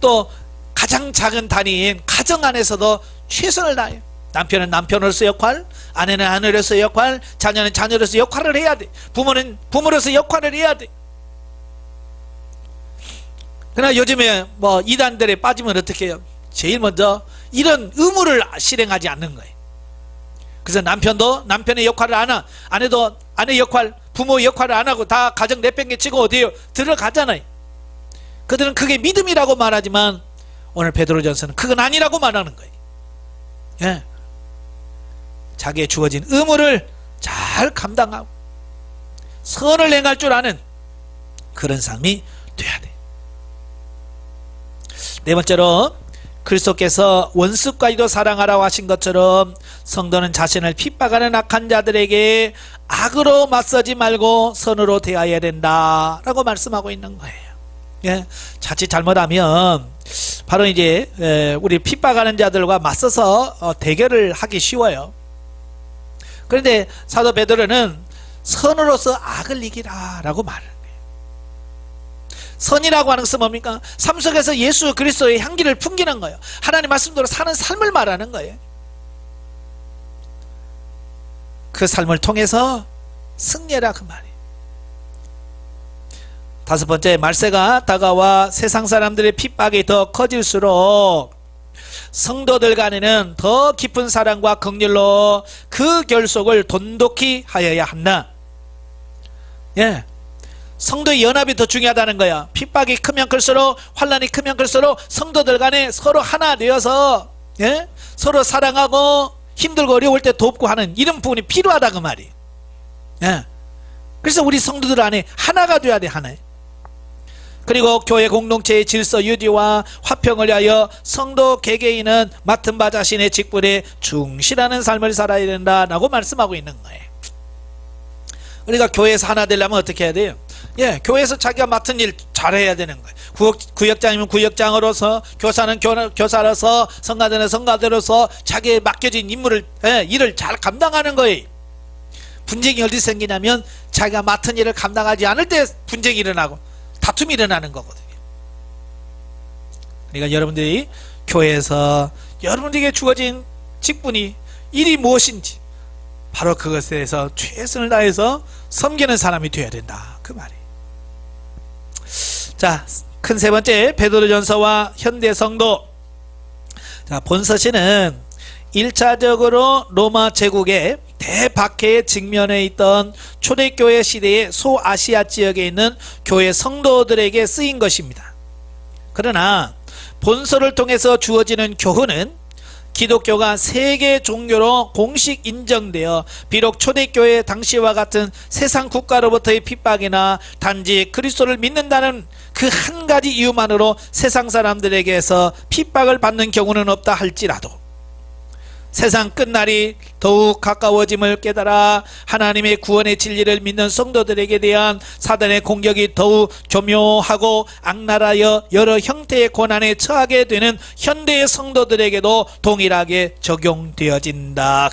또 가장 작은 단위인 가정 안에서도 최선을 다해요. 남편은 남편으로서 역할, 아내는 아내로서 역할, 자녀는 자녀로서 역할을 해야 돼. 부모는 부모로서 역할을 해야 돼. 그러나 요즘에 이단들에 빠지면 어떻게 해요? 제일 먼저 이런 의무를 실행하지 않는 거예요. 그래서 남편도 남편의 역할을 안 하고, 아내도 아내 역할, 부모 역할을 안 하고 다 가정 내팽개치고 어디에요? 들어가잖아요. 그들은 그게 믿음이라고 말하지만 오늘 베드로전서는 그건 아니라고 말하는 거예요. 예. 자기의 주어진 의무를 잘 감당하고 선을 행할 줄 아는 그런 삶이 돼야 돼. 네 번째로 그리스도께서 원수까지도 사랑하라고 하신 것처럼 성도는 자신을 핍박하는 악한 자들에게 악으로 맞서지 말고 선으로 대하여야 된다라고 말씀하고 있는 거예요. 예, 자칫 잘못하면 바로 이제 우리 핍박하는 자들과 맞서서 대결을 하기 쉬워요. 그런데 사도 베드로는 선으로서 악을 이기라 라고 말을 해요. 선이라고 하는 것은 뭡니까? 삶 속에서 예수 그리스도의 향기를 풍기는 거예요. 하나님 말씀대로 사는 삶을 말하는 거예요. 그 삶을 통해서 승리해라 그 말이에요. 다섯 번째, 말세가 다가와 세상 사람들의 핍박이 더 커질수록 성도들 간에는 더 깊은 사랑과 긍휼로 그 결속을 돈독히 하여야 한다. 예, 성도의 연합이 더 중요하다는 거야. 핍박이 크면 클수록, 환난이 크면 클수록 성도들 간에 서로 하나 되어서 서로 사랑하고 힘들고 어려울 때 돕고 하는 이런 부분이 필요하다 그 말이에요. 예, 그래서 우리 성도들 안에 하나가 돼야 돼. 하나. 그리고 교회 공동체의 질서 유지와 화평을 위하여 성도 개개인은 맡은 바 자신의 직분에 충실하는 삶을 살아야 된다라고 말씀하고 있는 거예요. 그러니까 교회에서 하나 되려면 어떻게 해야 돼요? 예, 교회에서 자기가 맡은 일 잘해야 되는 거예요. 구역장이면 구역장으로서, 교사는 교사로서, 성가대는 성가대로서 자기의 맡겨진 임무를, 일을 잘 감당하는 거예요. 분쟁이 어디 생기냐면 자기가 맡은 일을 감당하지 않을 때 분쟁이 일어나고 다툼이 일어나는 거거든요. 그러니까 여러분들이 교회에서 여러분들에게 주어진 직분이 일이 무엇인지 바로 그것에 대해서 최선을 다해서 섬기는 사람이 되어야 된다, 그 말이. 자, 큰 세 번째, 베드로전서와 현대 성도. 자, 본서시는 1차적으로 로마 제국의 대박해에 직면해 있던 초대교회 시대의 소아시아 지역에 있는 교회 성도들에게 쓰인 것입니다. 그러나 본서를 통해서 주어지는 교훈은 기독교가 세계 종교로 공식 인정되어 비록 초대교회 당시와 같은 세상 국가로부터의 핍박이나 단지 그리스도를 믿는다는 그 한 가지 이유만으로 세상 사람들에게서 핍박을 받는 경우는 없다 할지라도 세상 끝날이 더욱 가까워짐을 깨달아 하나님의 구원의 진리를 믿는 성도들에게 대한 사단의 공격이 더욱 교묘하고 악랄하여 여러 형태의 고난에 처하게 되는 현대의 성도들에게도 동일하게 적용되어진다.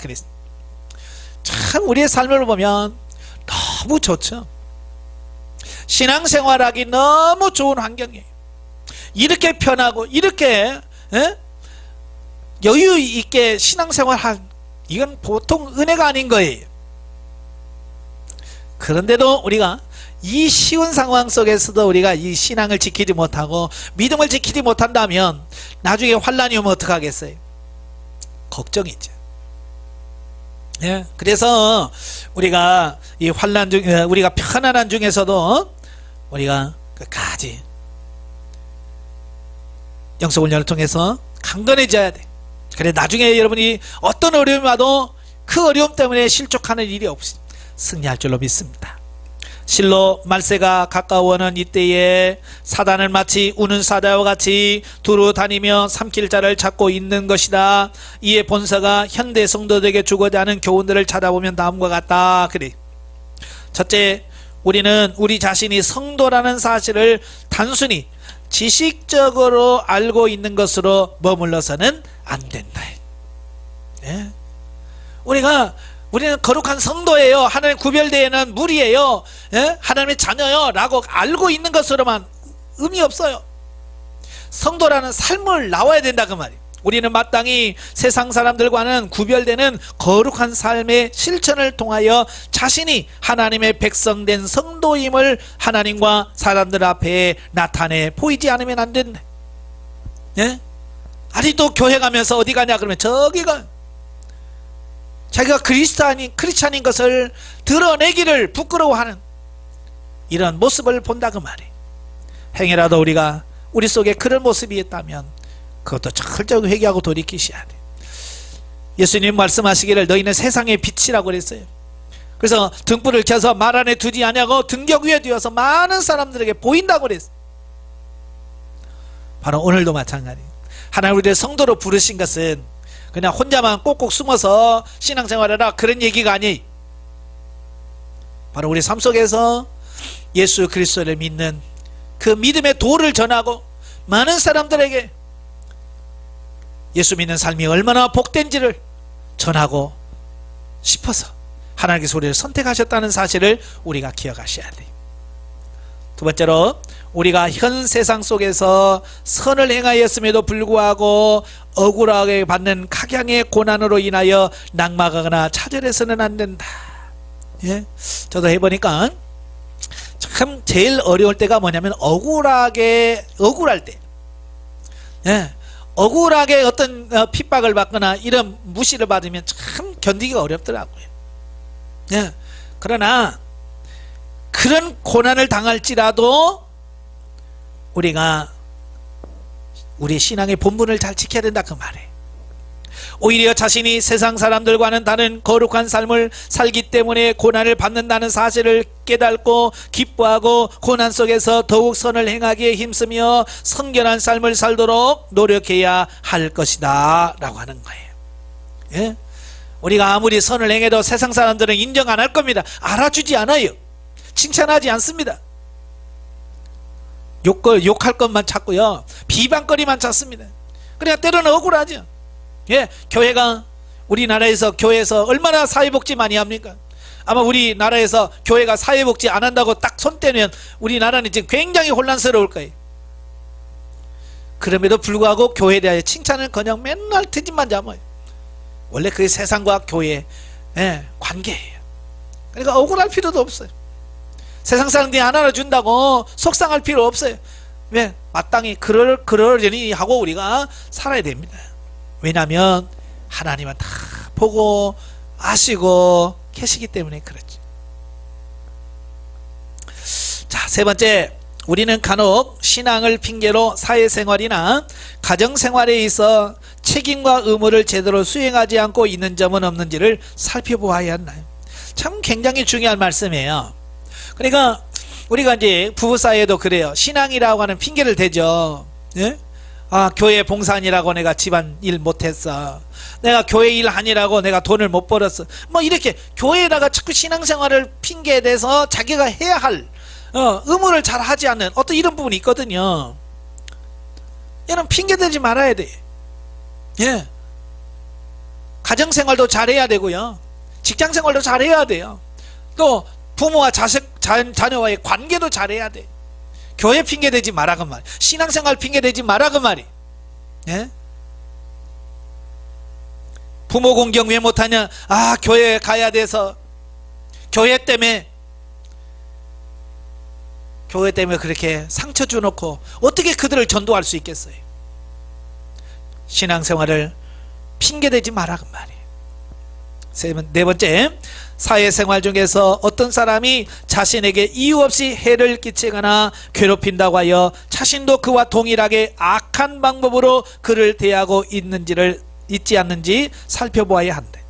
참 우리의 삶을 보면 너무 좋죠. 신앙생활하기 너무 좋은 환경이에요. 이렇게 편하고 이렇게 여유 있게 신앙생활한, 이건 보통 은혜가 아닌 거예요. 그런데도 우리가 이 쉬운 상황 속에서도 우리가 이 신앙을 지키지 못하고 믿음을 지키지 못한다면 나중에 환난이 오면 어떡하겠어요? 걱정이죠. 예, 그래서 우리가 이 환난 중, 우리가 편안한 중에서도 우리가 끝까지 영성훈련을 통해서 강건해져야 돼. 그래, 나중에 여러분이 어떤 어려움이 와도 그 어려움 때문에 실족하는 일이 없이 승리할 줄로 믿습니다. 실로 말세가 가까워오는 이때에 사단은 마치 우는 사자와 같이 두루 다니며 삼킬 자를 찾고 있는 것이다. 이에 본서가 현대 성도들에게 주고자 하는 교훈들을 찾아보면 다음과 같다. 그래, 첫째, 우리는 우리 자신이 성도라는 사실을 단순히 지식적으로 알고 있는 것으로 머물러서는 안 된다. 예? 우리는 거룩한 성도예요, 하나님 구별되는 무리예요, 예? 하나님의 자녀요 라고 알고 있는 것으로만 의미 없어요. 성도라는 삶을 나와야 된다, 그 말이에요. 우리는 마땅히 세상 사람들과는 구별되는 거룩한 삶의 실천을 통하여 자신이 하나님의 백성된 성도임을 하나님과 사람들 앞에 나타내 보이지 않으면 안 된다. 예? 아직도 교회 가면서 어디 가냐 그러면 저기가 자기가 크리스찬인 것을 드러내기를 부끄러워하는 이런 모습을 본다, 그 말이에요. 행여라도 우리가 우리 속에 그런 모습이 있다면 그것도 철저히 회개하고 돌이키셔야 돼. 예수님 말씀하시기를 너희는 세상의 빛이라고 그랬어요. 그래서 등불을 켜서 말 안에 두지 아니하고 등경 위에 두어서 많은 사람들에게 보인다고 그랬어요. 바로 오늘도 마찬가지예요. 하나님 우리를 성도로 부르신 것은 그냥 혼자만 꼭꼭 숨어서 신앙생활하라 그런 얘기가 아니에요. 바로 우리 삶 속에서 예수 그리스도를 믿는 그 믿음의 도를 전하고 많은 사람들에게 예수 믿는 삶이 얼마나 복된지를 전하고 싶어서 하나님께서 우리를 선택하셨다는 사실을 우리가 기억하셔야 돼요. 두 번째로, 우리가 현 세상 속에서 선을 행하였음에도 불구하고 억울하게 받는 각양의 고난으로 인하여 낙망하거나 차별해서는 안 된다. 예? 저도 해보니까 참 제일 어려울 때가 뭐냐면 억울할 때, 예, 억울하게 어떤 핍박을 받거나 이런 무시를 받으면 참 견디기가 어렵더라고요. 예. 그러나 그런 고난을 당할지라도 우리가 우리 신앙의 본분을 잘 지켜야 된다, 그 말이에요. 오히려 자신이 세상 사람들과는 다른 거룩한 삶을 살기 때문에 고난을 받는다는 사실을 깨닫고 기뻐하고 고난 속에서 더욱 선을 행하기에 힘쓰며 성결한 삶을 살도록 노력해야 할 것이다 라고 하는 거예요. 예? 우리가 아무리 선을 행해도 세상 사람들은 인정 안 할 겁니다. 알아주지 않아요. 칭찬하지 않습니다. 욕할 것만 찾고요, 비방거리만 찾습니다. 그러니까 때로는 억울하죠. 예, 교회가 우리나라에서 교회에서 얼마나 사회복지 많이 합니까? 아마 우리나라에서 교회가 사회복지 안 한다고 딱 손 떼면 우리나라는 지금 굉장히 혼란스러울 거예요. 그럼에도 불구하고 교회에 대하여 칭찬을 그냥 맨날 트집만 잡아요. 원래 그게 세상과 교회 예, 관계예요. 그러니까 억울할 필요도 없어요. 세상 사람들이 안 알아준다고 속상할 필요 없어요. 왜? 마땅히 그러려니 하고 우리가 살아야 됩니다. 왜냐하면 하나님은 다 보고 아시고 계시기 때문에 그렇지. 자, 세 번째, 우리는 간혹 신앙을 핑계로 사회생활이나 가정생활에 있어 책임과 의무를 제대로 수행하지 않고 있는 점은 없는지를 살펴보아야 하나요? 참 굉장히 중요한 말씀이에요. 그러니까 우리가 이제 부부사이에도 그래요. 신앙이라고 하는 핑계를 대죠. 예? 아, 교회 봉사하느라고 내가 집안 일 못했어. 내가 교회 일 하느라고 내가 돈을 못 벌었어. 뭐 이렇게 교회에다가 자꾸 신앙생활을 핑계대서 자기가 해야 할 의무를 잘 하지 않는 어떤 이런 부분이 있거든요. 얘는 핑계대지 말아야 돼. 예. 가정생활도 잘해야 되고요. 직장생활도 잘해야 돼요. 또 부모와 자녀와의 관계도 잘해야 돼. 교회 핑계대지 마라 그 말. 신앙생활 핑계대지 마라 그 말이. 예? 부모 공경 왜 못하냐? 아, 교회 가야 돼서. 교회 때문에 그렇게 상처 주놓고 어떻게 그들을 전도할 수 있겠어요? 신앙생활을 핑계대지 마라 그 말이에요. 네 번째, 사회생활 중에서 어떤 사람이 자신에게 이유 없이 해를 끼치거나 괴롭힌다고 하여 자신도 그와 동일하게 악한 방법으로 그를 대하고 있지 않는지 살펴보아야 한대.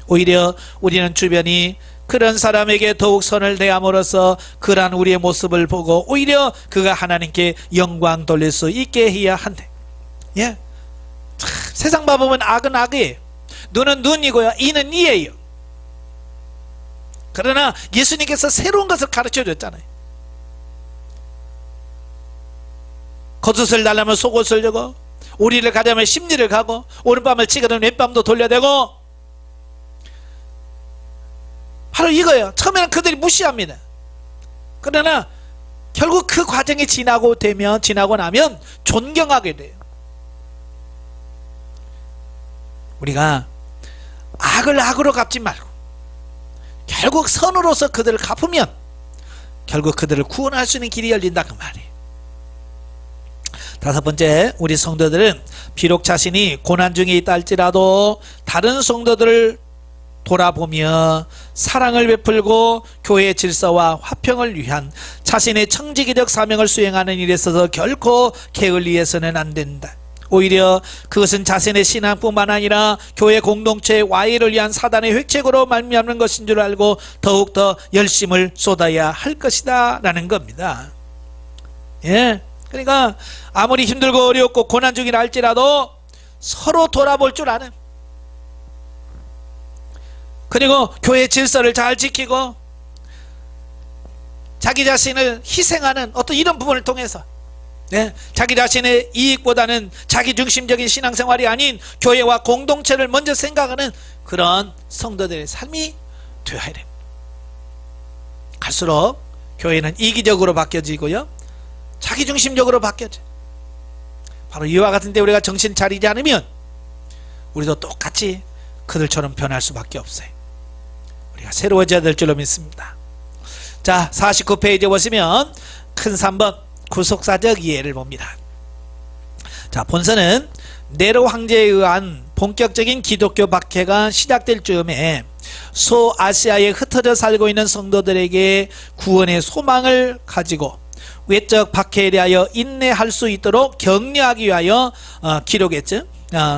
오히려 우리는 주변이 그런 사람에게 더욱 선을 대함으로써 그러한 우리의 모습을 보고 오히려 그가 하나님께 영광 돌릴 수 있게 해야 한대. 예? 참, 세상 봐보면 악은 악이에요. 눈은 눈이고요, 이는 이예요. 그러나 예수님께서 새로운 것을 가르쳐 줬잖아요. 겉옷을 달라면 속옷을 주고, 오리를 가자면 심리를 가고, 오른밤을 치거든 왼밤도 돌려대고. 바로 이거예요. 처음에는 그들이 무시합니다. 그러나 결국 그 과정이 지나고 나면 존경하게 돼요. 우리가 악을 악으로 갚지 말고 결국 선으로서 그들을 갚으면 결국 그들을 구원할 수 있는 길이 열린다 그 말이에요. 다섯 번째, 우리 성도들은 비록 자신이 고난 중에 있다 할지라도 다른 성도들을 돌아보며 사랑을 베풀고 교회의 질서와 화평을 위한 자신의 청지기적 사명을 수행하는 일에 있어서 결코 게을리해서는 안 된다. 오히려 그것은 자신의 신앙뿐만 아니라 교회 공동체의 와해를 위한 사단의 획책으로 말미암는 것인 줄 알고 더욱더 열심을 쏟아야 할 것이다 라는 겁니다. 예, 그러니까 아무리 힘들고 어렵고 고난 중이라 할지라도 서로 돌아볼 줄 아는, 그리고 교회 질서를 잘 지키고 자기 자신을 희생하는 어떤 이런 부분을 통해서, 네, 자기 자신의 이익보다는 자기 중심적인 신앙생활이 아닌 교회와 공동체를 먼저 생각하는 그런 성도들의 삶이 되어야 됩니다. 갈수록 교회는 이기적으로 바뀌어지고요, 자기 중심적으로 바뀌어져. 바로 이와 같은 데 우리가 정신 차리지 않으면 우리도 똑같이 그들처럼 변할 수밖에 없어요. 우리가 새로워져야 될 줄로 믿습니다. 자, 49페이지에 보시면 큰 3번 구속사적 이해를 봅니다. 자, 본서는 네로 황제에 의한 본격적인 기독교 박해가 시작될 즈음에 소아시아에 흩어져 살고 있는 성도들에게 구원의 소망을 가지고 외적 박해에 대하여 인내할 수 있도록 격려하기 위하여 기록했죠.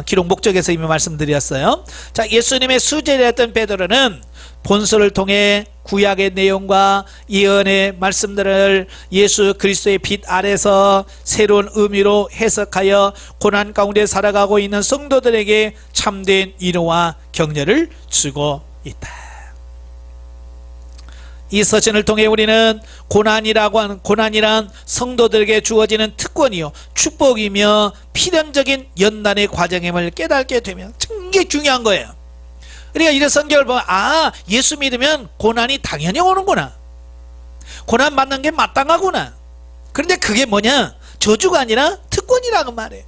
기록 목적에서 이미 말씀드렸어요. 자, 예수님의 수제를 했던 베드로는 본서를 통해 구약의 내용과 예언의 말씀들을 예수 그리스도의 빛 아래서 새로운 의미로 해석하여 고난 가운데 살아가고 있는 성도들에게 참된 위로와 격려를 주고 있다. 이 서신을 통해 우리는 고난이란 성도들에게 주어지는 특권이요 축복이며 필연적인 연단의 과정임을 깨닫게 되면 이게 중요한 거예요. 그러니까 이런 성경을 보면 예수 믿으면 고난이 당연히 오는구나, 고난 받는 게 마땅하구나. 그런데 그게 뭐냐, 저주가 아니라 특권이라고 말해요.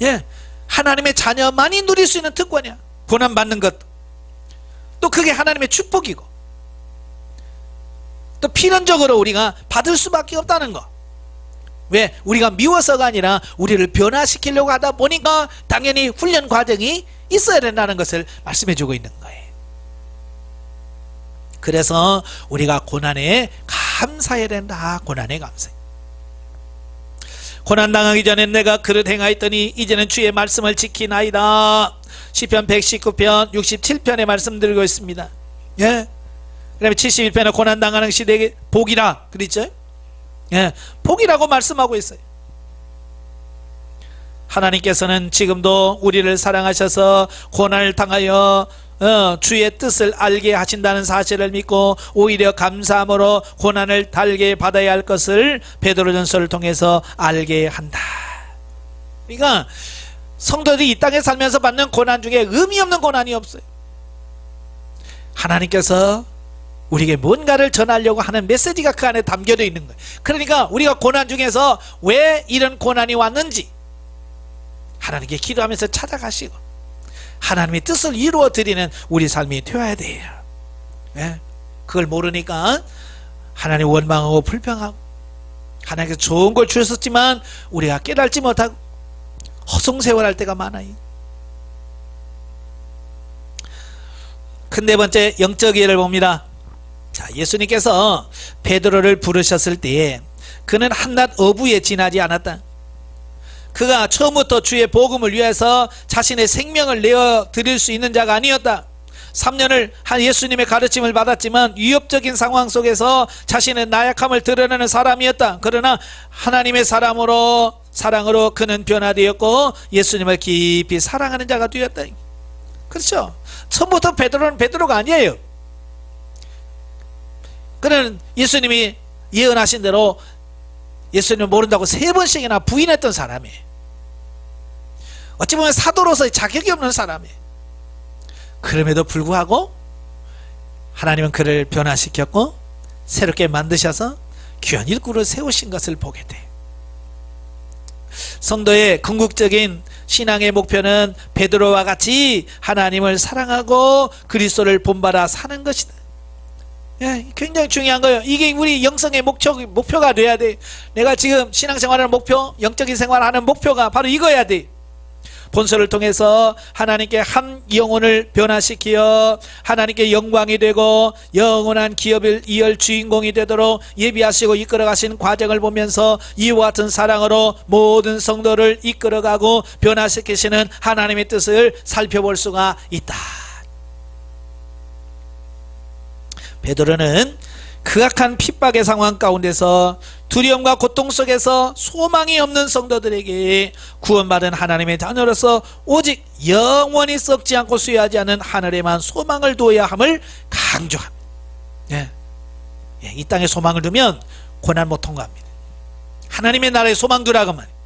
예, 하나님의 자녀만이 누릴 수 있는 특권이야, 고난 받는 것. 또 그게 하나님의 축복이고 또 필연적으로 우리가 받을 수밖에 없다는 거. 왜? 우리가 미워서가 아니라 우리를 변화시키려고 하다 보니까 당연히 훈련 과정이 있어야 된다는 것을 말씀해 주고 있는 거예요. 그래서 우리가 고난에 감사해야 된다. 고난에 감사해. 고난당하기 전에 내가 그릇 행하였더니 이제는 주의 말씀을 지키나이다. 시편 119편 67편에 말씀드리고 있습니다. 예. 그 다음에 71편에 고난당하는 시대에 복이라 그랬죠. 예, 복이라고 말씀하고 있어요. 하나님께서는 지금도 우리를 사랑하셔서 고난을 당하여 주의 뜻을 알게 하신다는 사실을 믿고 오히려 감사함으로 고난을 달게 받아야 할 것을 베드로전서를 통해서 알게 한다. 그러니까 성도들이 이 땅에 살면서 받는 고난 중에 의미 없는 고난이 없어요. 하나님께서 우리에게 뭔가를 전하려고 하는 메시지가 그 안에 담겨져 있는 거예요. 그러니까 우리가 고난 중에서 왜 이런 고난이 왔는지 하나님께 기도하면서 찾아가시고 하나님의 뜻을 이루어 드리는 우리 삶이 되어야 돼요. 예? 그걸 모르니까 하나님 원망하고 불평하고 하나님께서 좋은 걸 주셨지만 우리가 깨달지 못하고 허송세월할 때가 많아요. 큰 네 번째 영적 예를 봅니다. 자, 예수님께서 베드로를 부르셨을 때에 그는 한낱 어부에 지나지 않았다. 그가 처음부터 주의 복음을 위해서 자신의 생명을 내어 드릴 수 있는 자가 아니었다. 3년을 한 예수님의 가르침을 받았지만 위협적인 상황 속에서 자신의 나약함을 드러내는 사람이었다. 그러나 하나님의 사랑으로 그는 변화되었고 예수님을 깊이 사랑하는 자가 되었다. 그렇죠? 처음부터 베드로는 베드로가 아니에요. 그는 예수님이 예언하신 대로 예수님을 모른다고 3번씩이나 부인했던 사람이에요. 어찌 보면 사도로서의 자격이 없는 사람이에요. 그럼에도 불구하고 하나님은 그를 변화시켰고 새롭게 만드셔서 귀한 일꾼을 세우신 것을 보게 돼요. 성도의 궁극적인 신앙의 목표는 베드로와 같이 하나님을 사랑하고 그리스도를 본받아 사는 것이다. 예, 굉장히 중요한 거예요. 이게 우리 영성의 목표가 돼야 돼. 내가 지금 신앙생활하는 목표, 영적인 생활하는 목표가 바로 이거야 돼. 본서를 통해서 하나님께 한 영혼을 변화시키어 하나님께 영광이 되고 영원한 기업을 이을 주인공이 되도록 예비하시고 이끌어가신 과정을 보면서 이와 같은 사랑으로 모든 성도를 이끌어가고 변화시키시는 하나님의 뜻을 살펴볼 수가 있다. 베드로는 극악한 핍박의 상황 가운데서 두려움과 고통 속에서 소망이 없는 성도들에게 구원받은 하나님의 자녀로서 오직 영원히 썩지 않고 쇠하지 않은 하늘에만 소망을 두어야 함을 강조합니다. 이 땅에 소망을 두면 고난 못 통과합니다. 하나님의 나라에 소망 두라고 말이에요.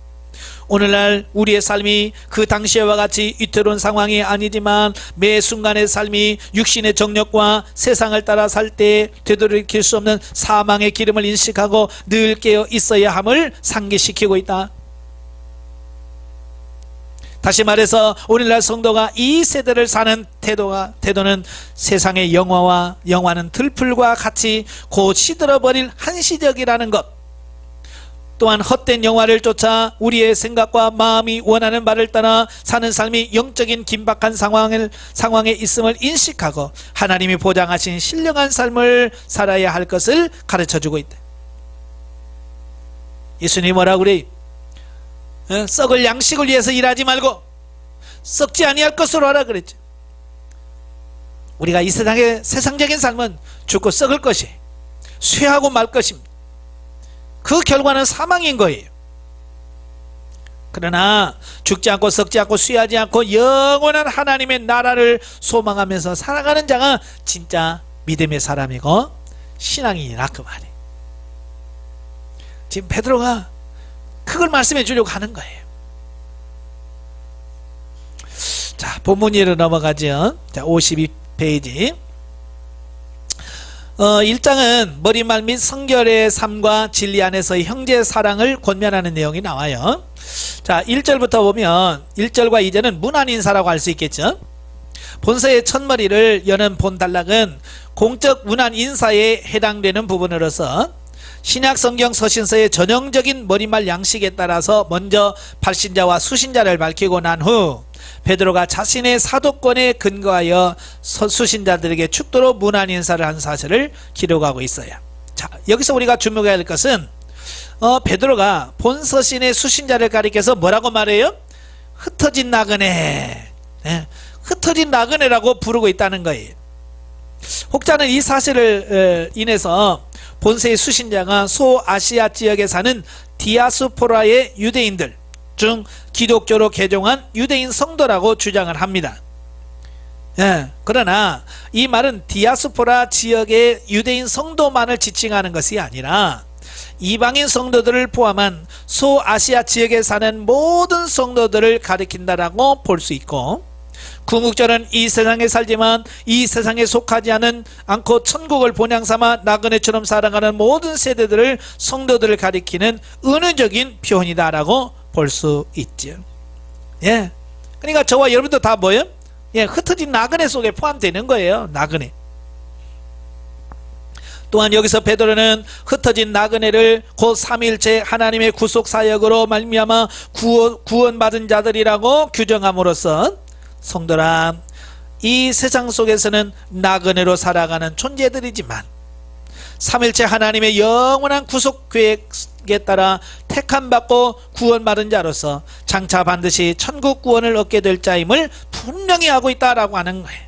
오늘날 우리의 삶이 그 당시와 같이 위태로운 상황이 아니지만 매 순간의 삶이 육신의 정력과 세상을 따라 살 때 되돌이킬 수 없는 사망의 기름을 인식하고 늘 깨어 있어야 함을 상기시키고 있다. 다시 말해서 오늘날 성도가 이 세대를 사는 태도는 세상의 영화는 들풀과 같이 곧 시들어버릴 한시적이라는 것, 또한 헛된 영화를 쫓아 우리의 생각과 마음이 원하는 바를 따라 사는 삶이 영적인 긴박한 상황에 있음을 인식하고 하나님이 보장하신 신령한 삶을 살아야 할 것을 가르쳐주고 있다. 예수님이 뭐라고 그래? 썩을 양식을 위해서 일하지 말고 썩지 아니할 것으로 하라 그랬죠. 우리가 이 세상의 세상적인 삶은 죽고 썩을 것이 쇠하고 말 것입니다. 그 결과는 사망인 거예요. 그러나 죽지 않고 썩지 않고 쇠하지 않고 영원한 하나님의 나라를 소망하면서 살아가는 자가 진짜 믿음의 사람이고 신앙인이라 그 말이에요. 지금 베드로가 그걸 말씀해 주려고 하는 거예요. 자, 본문 예로 넘어가죠. 자, 52페이지. 1장은 머리말 및 성결의 삶과 진리 안에서의 형제 사랑을 권면하는 내용이 나와요. 자, 1절부터 보면 1절과 2절은 문안 인사라고 할 수 있겠죠. 본서의 첫머리를 여는 본단락은 공적 문안 인사에 해당되는 부분으로서 신약 성경 서신서의 전형적인 머리말 양식에 따라서 먼저 발신자와 수신자를 밝히고 난 후 베드로가 자신의 사도권에 근거하여 수신자들에게 축도로 문안 인사를 한 사실을 기록하고 있어요. 자, 여기서 우리가 주목해야 할 것은 베드로가 본서신의 수신자를 가리켜서 뭐라고 말해요? 흩어진 나그네, 흩어진 나그네라고 부르고 있다는 거예요. 혹자는 이 사실을 인해서 본서의 수신자가 소아시아 지역에 사는 디아스포라의 유대인들 중 기독교로 개종한 유대인 성도라고 주장을 합니다. 그러나 이 말은 디아스포라 지역의 유대인 성도만을 지칭하는 것이 아니라 이방인 성도들을 포함한 소아시아 지역에 사는 모든 성도들을 가리킨다라고 볼 수 있고, 궁극적으로는 이 세상에 살지만 이 세상에 속하지 않고 천국을 본향 삼아 나그네처럼 살아가는 모든 세대들을 성도들을 가리키는 은유적인 표현이다라고 볼 수 있죠. 그러니까 저와 여러분도 다 뭐예요? 흩어진 나그네 속에 포함되는 거예요. 나그네. 또한 여기서 베드로는 흩어진 나그네를 곧 삼위일체 하나님의 구속 사역으로 말미암아 구원받은 자들이라고 규정함으로써, 성도라, 이 세상 속에서는 나그네로 살아가는 존재들이지만 삼일체 하나님의 영원한 구속 계획에 따라 택함받고 구원받은 자로서 장차 반드시 천국 구원을 얻게 될 자임을 분명히 하고 있다라고 하는 거예요.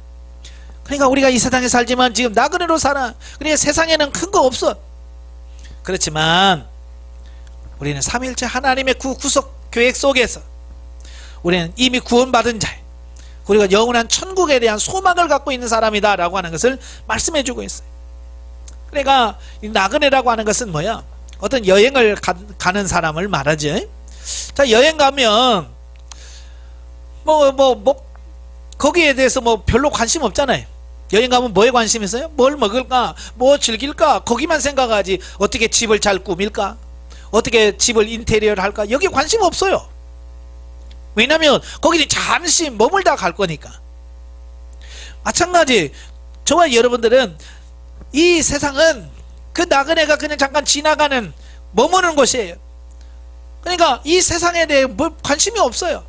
그러니까 우리가 이 세상에 살지만 지금 나그네로 살아. 그러니까 세상에는 큰 거 없어. 그렇지만 우리는 삼일체 하나님의 구속 계획 속에서 우리는 이미 구원받은 자예요. 우리가 영원한 천국에 대한 소망을 갖고 있는 사람이다 라고 하는 것을 말씀해 주고 있어요. 그러니까 나그네라고 하는 것은 뭐야? 어떤 여행을 가는 사람을 말하죠. 자, 여행 가면 거기에 대해서 별로 관심 없잖아요. 여행 가면 뭐에 관심 있어요? 뭘 먹을까? 뭐 즐길까? 거기만 생각하지. 어떻게 집을 잘 꾸밀까? 어떻게 집을 인테리어를 할까? 여기 관심 없어요. 왜냐하면 거기는 잠시 머물다 갈 거니까. 마찬가지 저와 여러분들은 이 세상은 그 나그네가 그냥 잠깐 지나가는 머무는 곳이에요. 그러니까 이 세상에 대해 관심이 없어요.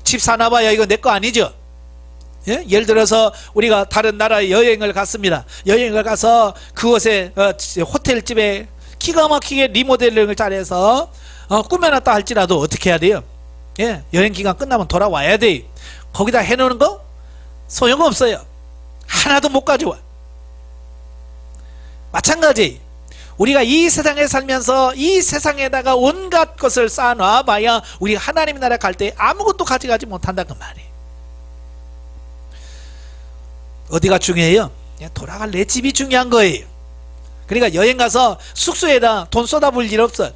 집 사나봐야 이거 내 거 아니죠. 예를 들어서 우리가 다른 나라에 여행을 갔습니다. 여행을 가서 그곳에 호텔집에 기가 막히게 리모델링을 잘해서 꾸며놨다 할지라도 어떻게 해야 돼요? 여행 기간 끝나면 돌아와야 돼. 거기다 해놓는 거 소용없어요. 하나도 못 가져와. 마찬가지 우리가 이 세상에 살면서 이 세상에다가 온갖 것을 쌓아놔 봐야 우리가 하나님 나라 갈 때 아무것도 가져가지 못한다 그 말이에요. 어디가 중요해요? 돌아갈 내 집이 중요한 거예요. 그러니까 여행 가서 숙소에다 돈 쏟아부을 일 없어.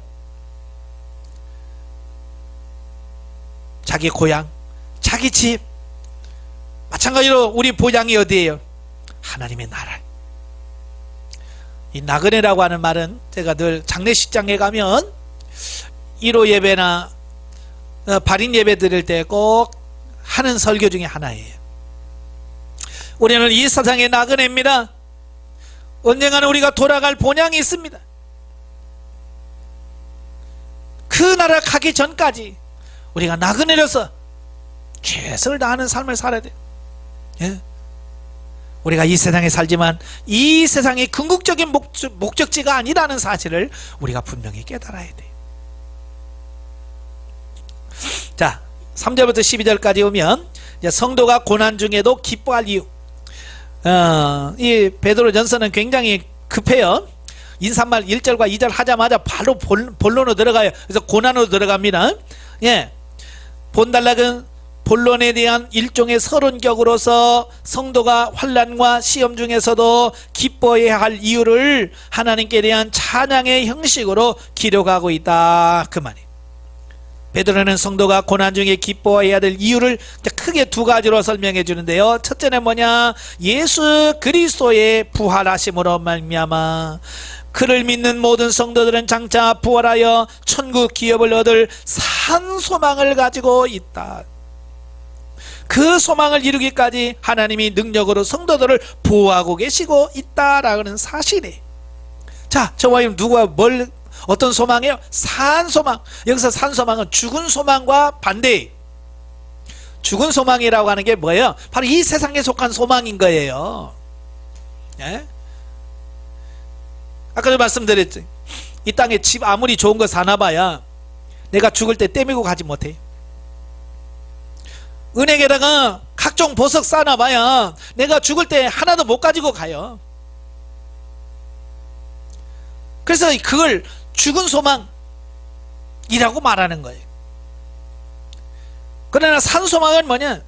자기 고향, 자기 집. 마찬가지로 우리 보장이 어디예요? 하나님의 나라. 이 나그네라고 하는 말은 제가 늘 장례식장에 가면 1호 예배나 발인 예배 드릴 때 꼭 하는 설교 중에 하나예요. 우리는 이 세상의 나그네입니다. 언젠가는 우리가 돌아갈 본향이 있습니다. 그 나라 가기 전까지 우리가 나그네로서 최선을 다하는 삶을 살아야 돼요. 우리가 이 세상에 살지만 이 세상이 궁극적인 목적지가 아니라는 사실을 우리가 분명히 깨달아야 돼요. 자, 3절부터 12절까지 오면 이제 성도가 고난 중에도 기뻐할 이유. 이 베드로 전서는 굉장히 급해요. 인사말 1절과 2절 하자마자 바로 본론으로 들어가요. 그래서 고난으로 들어갑니다. 본단락은 본론에 대한 일종의 서론격으로서 성도가 환난과 시험 중에서도 기뻐해야 할 이유를 하나님께 대한 찬양의 형식으로 기록하고 있다 그 말이에요. 베드로는 성도가 고난 중에 기뻐해야 될 이유를 크게 두 가지로 설명해 주는데요. 첫째는 뭐냐? 예수 그리스도의 부활하심으로 말미암아 그를 믿는 모든 성도들은 장차 부활하여 천국 기업을 얻을 산 소망을 가지고 있다. 그 소망을 이루기까지 하나님이 능력으로 성도들을 보호하고 계시고 있다라는 사실이에요. 자, 저와 누가 어떤 소망이에요? 산소망. 여기서 산소망은 죽은 소망과 반대예요. 죽은 소망이라고 하는 게 뭐예요? 바로 이 세상에 속한 소망인 거예요. 예? 아까도 말씀드렸죠. 이 땅에 집 아무리 좋은 거 사놔봐야 내가 죽을 때 떼밀고 가지 못해. 은행에다가 각종 보석 쌓아놔봐야 내가 죽을 때 하나도 못 가지고 가요. 그래서 그걸 죽은 소망이라고 말하는 거예요. 그러나 산소망은 뭐냐?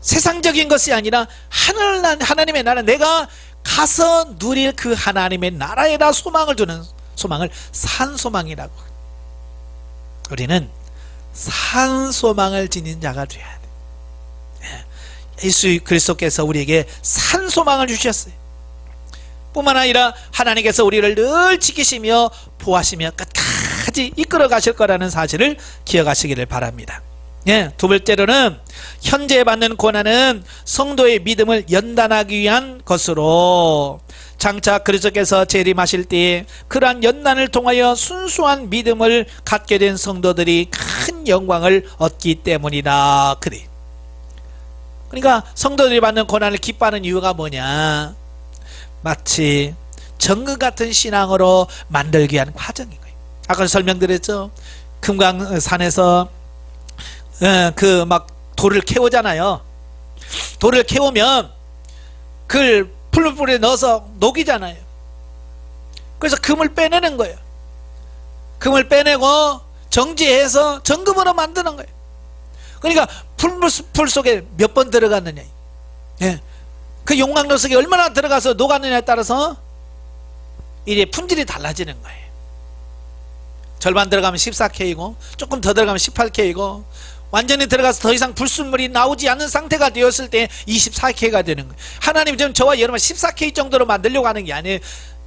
세상적인 것이 아니라 하나님의 나라, 내가 가서 누릴 그 하나님의 나라에다 소망을 두는 소망을 산소망이라고. 우리는 산소망을 지닌 자가 되어야 돼. 예수 그리스도께서 우리에게 산소망을 주셨어요. 뿐만 아니라 하나님께서 우리를 늘 지키시며 보호하시며 끝까지 이끌어 가실 거라는 사실을 기억하시기를 바랍니다. 예, 두 번째로는 현재 받는 고난은 성도의 믿음을 연단하기 위한 것으로, 장차 그리스도께서 재림하실 때에 그러한 연단을 통하여 순수한 믿음을 갖게 된 성도들이 큰 영광을 얻기 때문이다. 그래. 그러니까 성도들이 받는 고난을 기뻐하는 이유가 뭐냐? 마치 정금 같은 신앙으로 만들기 위한 과정인 거예요. 아까 설명드렸죠. 금강산에서 그 막 돌을 캐오잖아요. 돌을 캐오면 그걸 풀물에 넣어서 녹이잖아요. 그래서 금을 빼내는 거예요. 금을 빼내고 정지해서 정금으로 만드는 거예요. 그러니까 풀 속에 몇 번 들어갔느냐, 예, 그 용광로 속에 얼마나 들어가서 녹았느냐에 따라서 이제 품질이 달라지는 거예요. 절반 들어가면 14K이고 조금 더 들어가면 18K이고 완전히 들어가서 더 이상 불순물이 나오지 않는 상태가 되었을 때 24K가 되는 거예요. 하나님 지금 저와 여러분 14K 정도로 만들려고 하는 게 아니에요.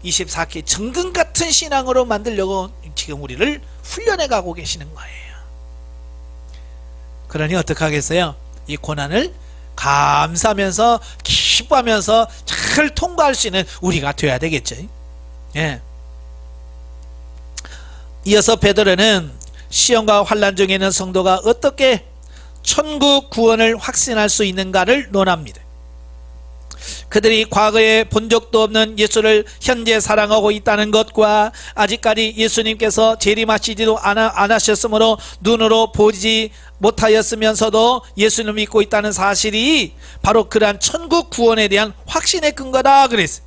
24K 정금 같은 신앙으로 만들려고 지금 우리를 훈련해 가고 계시는 거예요. 그러니 어떻게 하겠어요? 이 고난을 감사하면서 기뻐하면서 잘 통과할 수 있는 우리가 되어야 되겠죠. 예. 이어서 베드로는 시험과 환난 중에 있는 성도가 어떻게 천국 구원을 확신할 수 있는가를 논합니다. 그들이 과거에 본 적도 없는 예수를 현재 사랑하고 있다는 것과 아직까지 예수님께서 재림하시지도 않으셨으므로 눈으로 보지 못하였으면서도 예수님을 믿고 있다는 사실이 바로 그러한 천국 구원에 대한 확신의 근거다 그랬어요.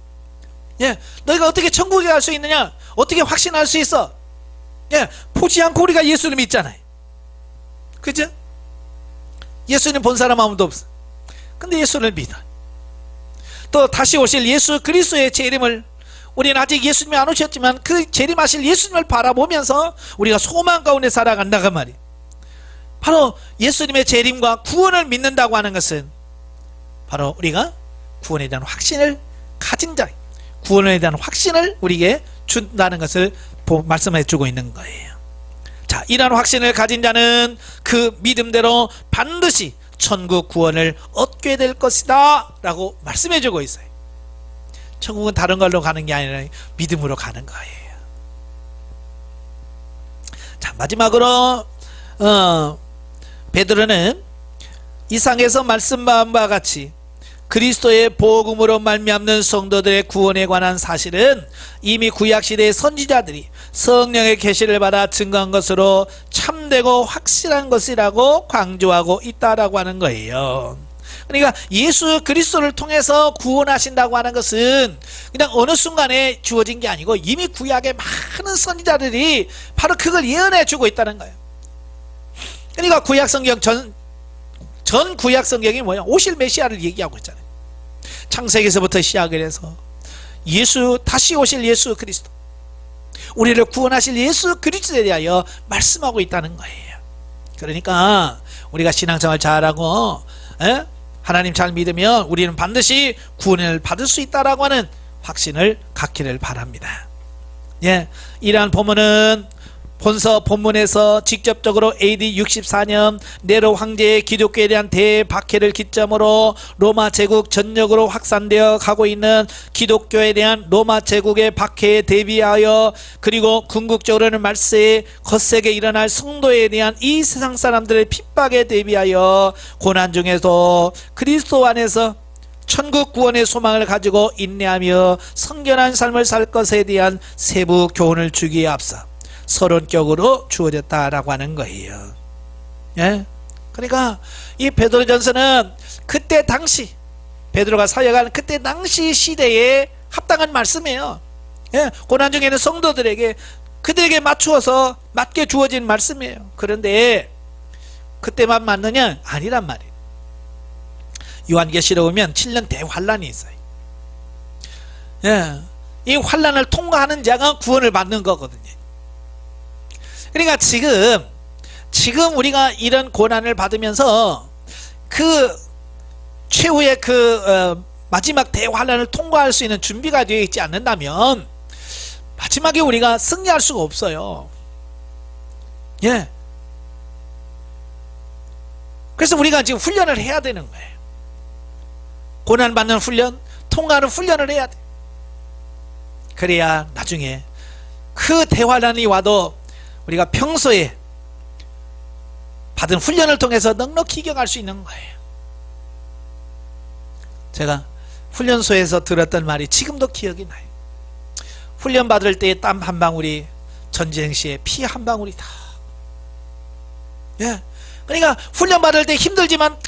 예, 너희가 어떻게 천국에 갈 수 있느냐? 어떻게 확신할 수 있어? 예, 보지 않고 우리가 예수님 믿잖아요. 그죠? 예수님 본 사람 아무도 없어. 근데 예수를 믿어. 또 다시 오실 예수 그리스도의 재림을, 우리는 아직 예수님이 안 오셨지만 그 재림하실 예수님을 바라보면서 우리가 소망 가운데 살아간다고 말이에요. 바로 예수님의 재림과 구원을 믿는다고 하는 것은 바로 우리가 구원에 대한 확신을 가진 자, 구원에 대한 확신을 우리에게 준다는 것을 말씀해 주고 있는 거예요. 자, 이러한 확신을 가진 자는 그 믿음대로 반드시 천국 구원을 얻게 될 것이다 라고 말씀해 주고 있어요. 천국은 다른 걸로 가는 게 아니라 믿음으로 가는 거예요. 자, 마지막으로 베드로는 이상에서 말씀한 바와 같이 그리스도의 복음으로 말미암는 성도들의 구원에 관한 사실은 이미 구약시대의 선지자들이 성령의 계시를 받아 증거한 것으로 참되고 확실한 것이라고 강조하고 있다라고 하는 거예요. 그러니까 예수 그리스도를 통해서 구원하신다고 하는 것은 그냥 어느 순간에 주어진 게 아니고 이미 구약의 많은 선지자들이 바로 그걸 예언해 주고 있다는 거예요. 그러니까 구약 성경 전 구약 성경이 뭐야? 오실 메시아를 얘기하고 있잖아요. 창세기에서부터 시작을 해서 다시 오실 예수 그리스도, 우리를 구원하실 예수 그리스도에 대하여 말씀하고 있다는 거예요. 그러니까 우리가 신앙생활 잘하고 하나님 잘 믿으면 우리는 반드시 구원을 받을 수 있다라고 하는 확신을 갖기를 바랍니다. 예, 이러한 본문은 본서 본문에서 직접적으로 AD 64년 네로 황제의 기독교에 대한 대박해를 기점으로 로마 제국 전역으로 확산되어 가고 있는 기독교에 대한 로마 제국의 박해에 대비하여, 그리고 궁극적으로는 말세에 거세게 일어날 성도에 대한 이 세상 사람들의 핍박에 대비하여 고난 중에도 그리스도 안에서 천국 구원의 소망을 가지고 인내하며 성결한 삶을 살 것에 대한 세부 교훈을 주기에 앞서 서론격으로 주어졌다라고 하는 거예요. 예? 그러니까 이 베드로전서는 그때 당시 베드로가 사역하는 그때 당시 시대에 합당한 말씀이에요. 예? 고난 중에는 성도들에게 그들에게 맞추어서 맞게 주어진 말씀이에요. 그런데 그때만 맞느냐? 아니란 말이에요. 요한계시록 보면 7년 대환란이 있어요. 예. 이 환란을 통과하는 자가 구원을 받는 거거든요. 그러니까 지금 우리가 이런 고난을 받으면서 그 최후의 마지막 대환란을 통과할 수 있는 준비가 되어 있지 않는다면 마지막에 우리가 승리할 수가 없어요. 예. 그래서 우리가 지금 훈련을 해야 되는 거예요. 고난받는 훈련, 통과하는 훈련을 해야 돼. 그래야 나중에 그 대환란이 와도 우리가 평소에 받은 훈련을 통해서 넉넉히 이겨갈 수 있는 거예요. 제가 훈련소에서 들었던 말이 지금도 기억이 나요. 훈련 받을 때의 땀 한 방울이 전쟁 시에 피 한 방울이다. 예. 그러니까 훈련 받을 때 힘들지만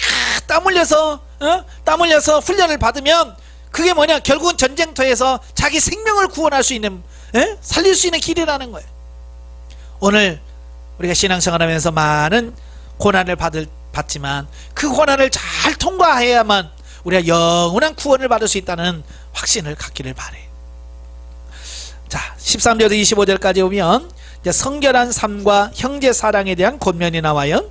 땀 흘려서 훈련을 받으면 그게 뭐냐, 결국은 전쟁터에서 자기 생명을 구원할 수 있는, 살릴 수 있는 길이라는 거예요. 오늘 우리가 신앙생활하면서 많은 고난을 받지만 그 고난을 잘 통과해야만 우리가 영원한 구원을 받을 수 있다는 확신을 갖기를 바래요. 자, 13절에서 25절까지 오면 이제 성결한 삶과 형제 사랑에 대한 권면이 나와요.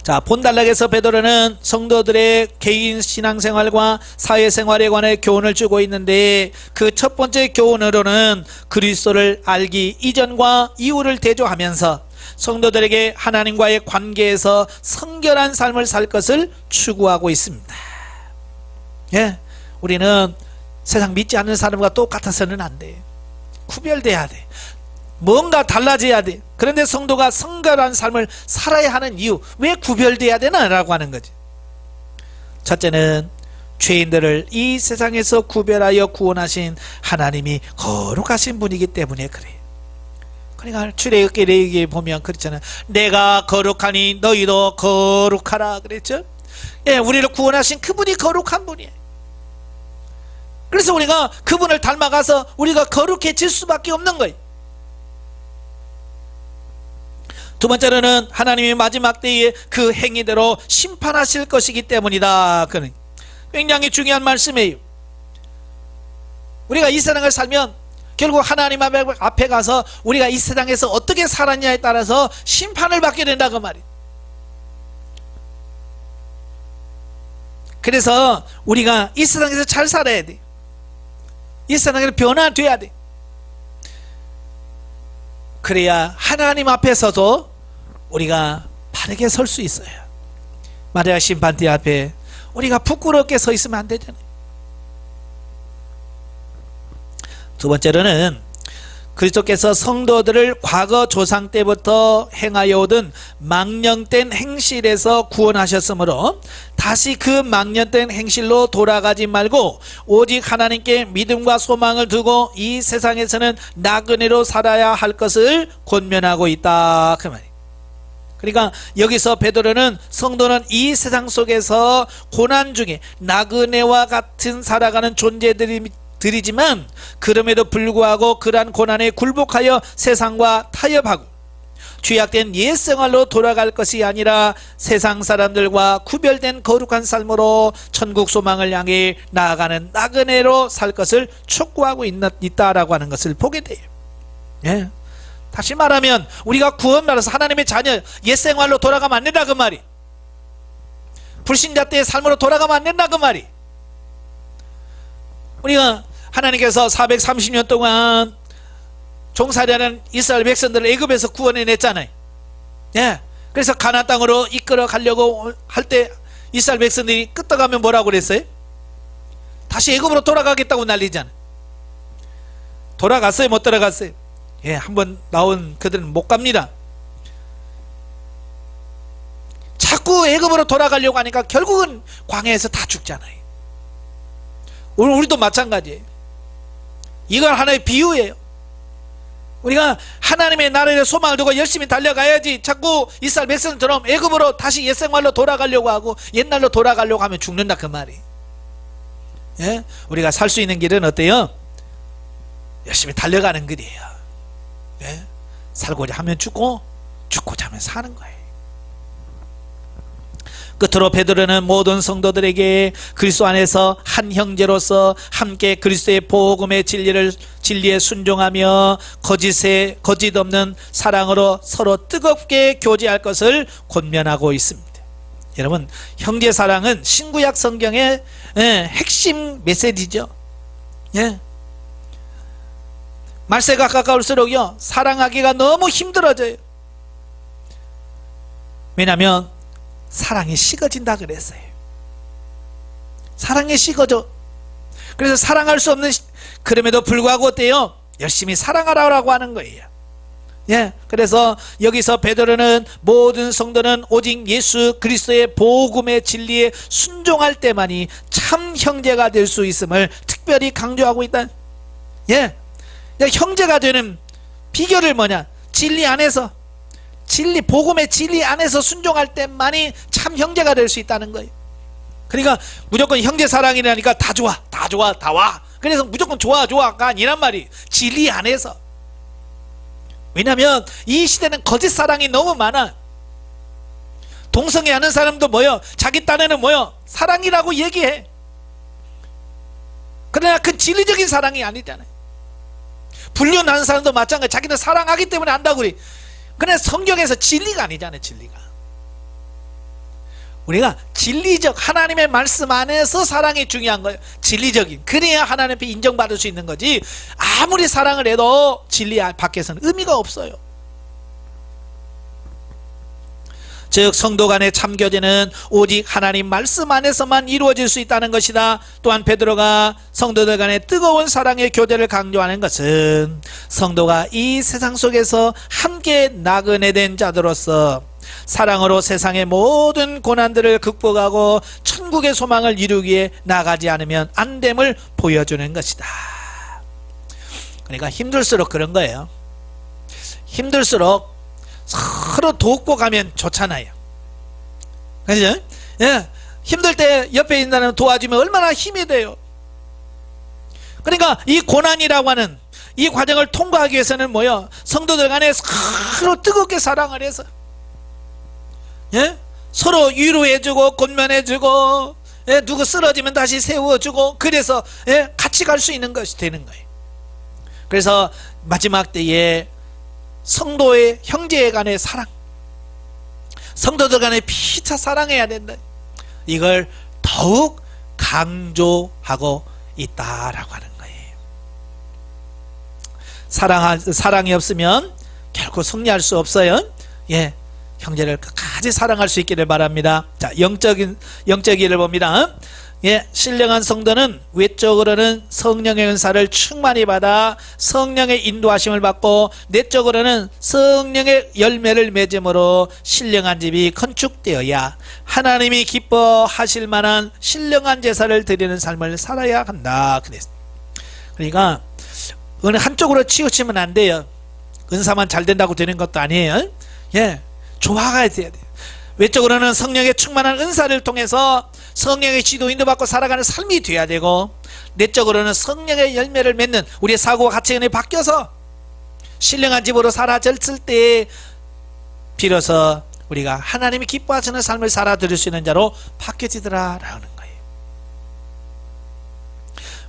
자, 본단락에서 베드로는 성도들의 개인 신앙생활과 사회생활에 관해 교훈을 주고 있는데, 그 첫 번째 교훈으로는 그리스도를 알기 이전과 이후를 대조하면서 성도들에게 하나님과의 관계에서 성결한 삶을 살 것을 추구하고 있습니다. 예, 우리는 세상 믿지 않는 사람과 똑같아서는 안 돼. 구별돼야 돼. 뭔가 달라져야 돼. 그런데 성도가 성결한 삶을 살아야 하는 이유, 왜 구별돼야 되나? 라고 하는 거지. 첫째는 죄인들을 이 세상에서 구별하여 구원하신 하나님이 거룩하신 분이기 때문에 그래. 그러니까 출애굽기 레위기에 보면 그렇잖아요. 내가 거룩하니 너희도 거룩하라 그랬죠. 예, 우리를 구원하신 그분이 거룩한 분이에요. 그래서 우리가 그분을 닮아가서 우리가 거룩해질 수밖에 없는 거예요. 두 번째로는 하나님이 마지막 때에 그 행위대로 심판하실 것이기 때문이다. 그는 굉장히 중요한 말씀이에요. 우리가 이 세상을 살면 결국 하나님 앞에 가서 우리가 이 세상에서 어떻게 살았냐에 따라서 심판을 받게 된다 그 말이에요. 그래서 우리가 이 세상에서 잘 살아야 돼. 이 세상에서 변화돼야 돼. 그래야 하나님 앞에서도 우리가 바르게 설 수 있어요. 마리아 심판대 앞에 우리가 부끄럽게 서 있으면 안 되잖아요. 두 번째로는 그리스도께서 성도들을 과거 조상 때부터 행하여 오던 망령된 행실에서 구원하셨으므로 다시 그 망령된 행실로 돌아가지 말고 오직 하나님께 믿음과 소망을 두고 이 세상에서는 나그네로 살아야 할 것을 권면하고 있다 그 말이에요. 그러니까 여기서 베드로는 성도는 이 세상 속에서 고난 중에 나그네와 같은 살아가는 존재들이지만 그럼에도 불구하고 그러한 고난에 굴복하여 세상과 타협하고 죄악된 옛생활로 돌아갈 것이 아니라 세상 사람들과 구별된 거룩한 삶으로 천국 소망을 향해 나아가는 나그네로 살 것을 촉구하고 있다라고 하는 것을 보게 돼요. 예. 다시 말하면 우리가 구원받아서 하나님의 자녀 옛생활로 돌아가면 안 된다 그 말이. 불신자 때의 삶으로 돌아가면 안 된다 그 말이. 우리가 하나님께서 430년 동안 종살이하는 이스라엘 백성들을 애굽에서 구원해냈잖아요. 예. 그래서 가나안 땅으로 이끌어 가려고 할 때 이스라엘 백성들이 끄떡하면 뭐라고 그랬어요? 다시 애굽으로 돌아가겠다고 난리잖아요. 돌아갔어요? 못 돌아갔어요? 예, 한번 나온 그들은 못 갑니다. 자꾸 애굽으로 돌아가려고 하니까 결국은 광야에서 다 죽잖아요. 오늘 우리도 마찬가지예요. 이건 하나의 비유예요. 우리가 하나님의 나라의 소망을 두고 열심히 달려가야지 자꾸 이스라엘 백성처럼 애굽으로 다시 옛생활로 돌아가려고 하고 옛날로 돌아가려고 하면 죽는다 그 말이. 예? 우리가 살 수 있는 길은 어때요? 열심히 달려가는 길이에요. 예? 살고자 하면 죽고 죽고자 하면 사는 거예요. 끝으로 베드로는 모든 성도들에게 그리스도 안에서 한 형제로서 함께 그리스도의 복음의 진리에 순종하며 거짓 없는 사랑으로 서로 뜨겁게 교제할 것을 권면하고 있습니다. 여러분, 형제 사랑은 신구약 성경의 핵심 메시지죠. 예. 말세가 가까울수록요 사랑하기가 너무 힘들어져요. 왜냐하면 사랑이 식어진다 그랬어요. 사랑이 식어져. 그래서 사랑할 수 없는, 그럼에도 불구하고 어때요? 열심히 사랑하라고 하는 거예요. 예, 그래서 여기서 베드로는 모든 성도는 오직 예수 그리스도의 복음의 진리에 순종할 때만이 참 형제가 될 수 있음을 특별히 강조하고 있다. 예, 형제가 되는 비결을 뭐냐? 진리 안에서, 진리, 복음의 진리 안에서 순종할 때만이 참 형제가 될 수 있다는 거예요. 그러니까 무조건 형제 사랑이라니까 다 좋아, 다 좋아, 다 와. 그래서 무조건 좋아가 아니란 말이. 진리 안에서. 왜냐하면 이 시대는 거짓 사랑이 너무 많아. 동성애하는 사람도 뭐요? 자기 딴에는 뭐요? 사랑이라고 얘기해. 그러나 그 진리적인 사랑이 아니잖아요. 불륜하는 사람도 마찬가지. 자기는 사랑하기 때문에 한다고 그래. 그러나 성경에서 진리가 아니잖아요. 진리가. 우리가 진리적 하나님의 말씀 안에서 사랑이 중요한 거예요. 진리적인. 그래야 하나님 앞에 인정받을 수 있는 거지. 아무리 사랑을 해도 진리 밖에서는 의미가 없어요. 즉 성도 간의 참교제는 오직 하나님 말씀 안에서만 이루어질 수 있다는 것이다. 또한 베드로가 성도들 간의 뜨거운 사랑의 교제를 강조하는 것은 성도가 이 세상 속에서 함께 나그네 된 자들로서 사랑으로 세상의 모든 고난들을 극복하고 천국의 소망을 이루기 위해 나가지 않으면 안 됨을 보여주는 것이다. 그러니까 힘들수록 그런 거예요. 힘들수록 서로 돕고 가면 좋잖아요. 그죠? 예. 힘들 때 옆에 있는 사람 도와주면 얼마나 힘이 돼요. 그러니까 이 고난이라고 하는 이 과정을 통과하기 위해서는 뭐요? 성도들 간에 서로 뜨겁게 사랑을 해서, 예? 서로 위로해주고 권면해주고, 예? 누구 쓰러지면 다시 세워주고, 그래서 예? 같이 갈 수 있는 것이 되는 거예요. 그래서 마지막 때에 성도의 형제 간의 사랑, 성도들 간에 피차 사랑해야 된다. 이걸 더욱 강조하고 있다라고 하는 거예요. 사랑이 없으면 결코 승리할 수 없어요. 예, 형제를 끝까지 사랑할 수 있기를 바랍니다. 자, 영적 일을 봅니다. 예, 신령한 성도는 외적으로는 성령의 은사를 충만히 받아 성령의 인도하심을 받고 내적으로는 성령의 열매를 맺음으로 신령한 집이 건축되어야 하나님이 기뻐하실 만한 신령한 제사를 드리는 삶을 살아야 한다. 그러니까 어느 한쪽으로 치우치면 안 돼요. 은사만 잘 된다고 되는 것도 아니에요. 예, 조화가 돼야 돼요. 외적으로는 성령의 충만한 은사를 통해서 성령의 지도 인도받고 살아가는 삶이 돼야 되고, 내적으로는 성령의 열매를 맺는 우리의 사고와 가치관이 바뀌어서 신령한 집으로 살아졌을 때 비로소 우리가 하나님이 기뻐하시는 삶을 살아드릴 수 있는 자로 바뀌어지더라라는 거예요.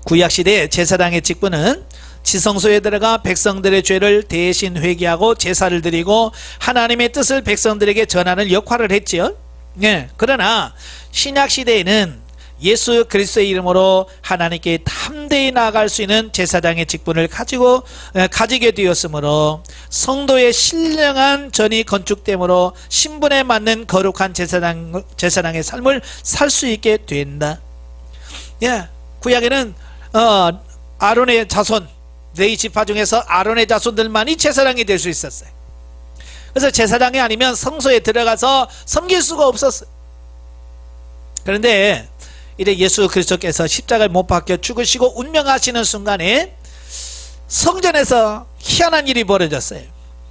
구약시대의 제사장의 직분은 지성소에 들어가 백성들의 죄를 대신 회개하고 제사를 드리고 하나님의 뜻을 백성들에게 전하는 역할을 했지요. 네, 그러나 신약시대에는 예수 그리스도의 이름으로 하나님께 담대히 나아갈 수 있는 제사장의 직분을 가지게 되었으므로 성도의 신령한 전이 건축됨으로 신분에 맞는 거룩한 제사장의 삶을 살 수 있게 된다. 예, 구약에는 아론의 자손, 레위 지파 중에서 아론의 자손들만이 제사장이 될 수 있었어요. 그래서 제사장이 아니면 성소에 들어가서 섬길 수가 없었어요. 그런데 이제 예수 그리스도께서 십자가에 못 박혀 죽으시고 운명하시는 순간에 성전에서 희한한 일이 벌어졌어요.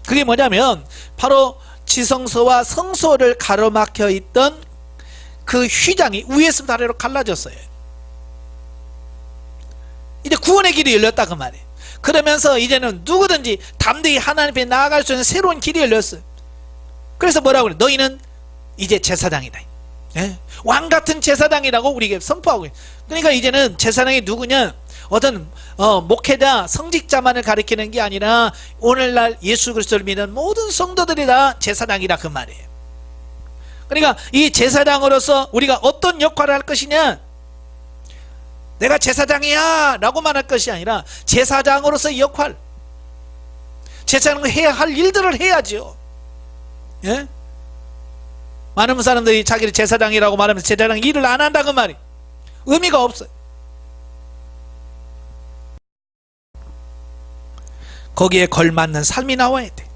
그게 뭐냐면 바로 지성소와 성소를 가로막혀 있던 그 휘장이 위에서부터 아래로 갈라졌어요. 이제 구원의 길이 열렸다 그 말이에요. 그러면서 이제는 누구든지 담대히 하나님 앞에 나아갈 수 있는 새로운 길이 열렸어요. 그래서 뭐라고 그래? 너희는 이제 제사장이다. 예? 왕같은 제사장이라고 우리에게 선포하고 있어요. 그러니까 이제는 제사장이 누구냐? 어떤 목회자, 성직자만을 가리키는 게 아니라 오늘날 예수 그리스도를 믿는 모든 성도들이 다 제사장이라 그 말이에요. 그러니까 이 제사장으로서 우리가 어떤 역할을 할 것이냐? 내가 제사장이야 라고 말할 것이 아니라 제사장으로서의 역할, 제사장은 해야 할 일들을 해야죠. 예? 많은 사람들이 자기를 제사장이라고 말하면서 제사장 일을 안 한다 그 말이 의미가 없어요. 거기에 걸맞는 삶이 나와야 돼.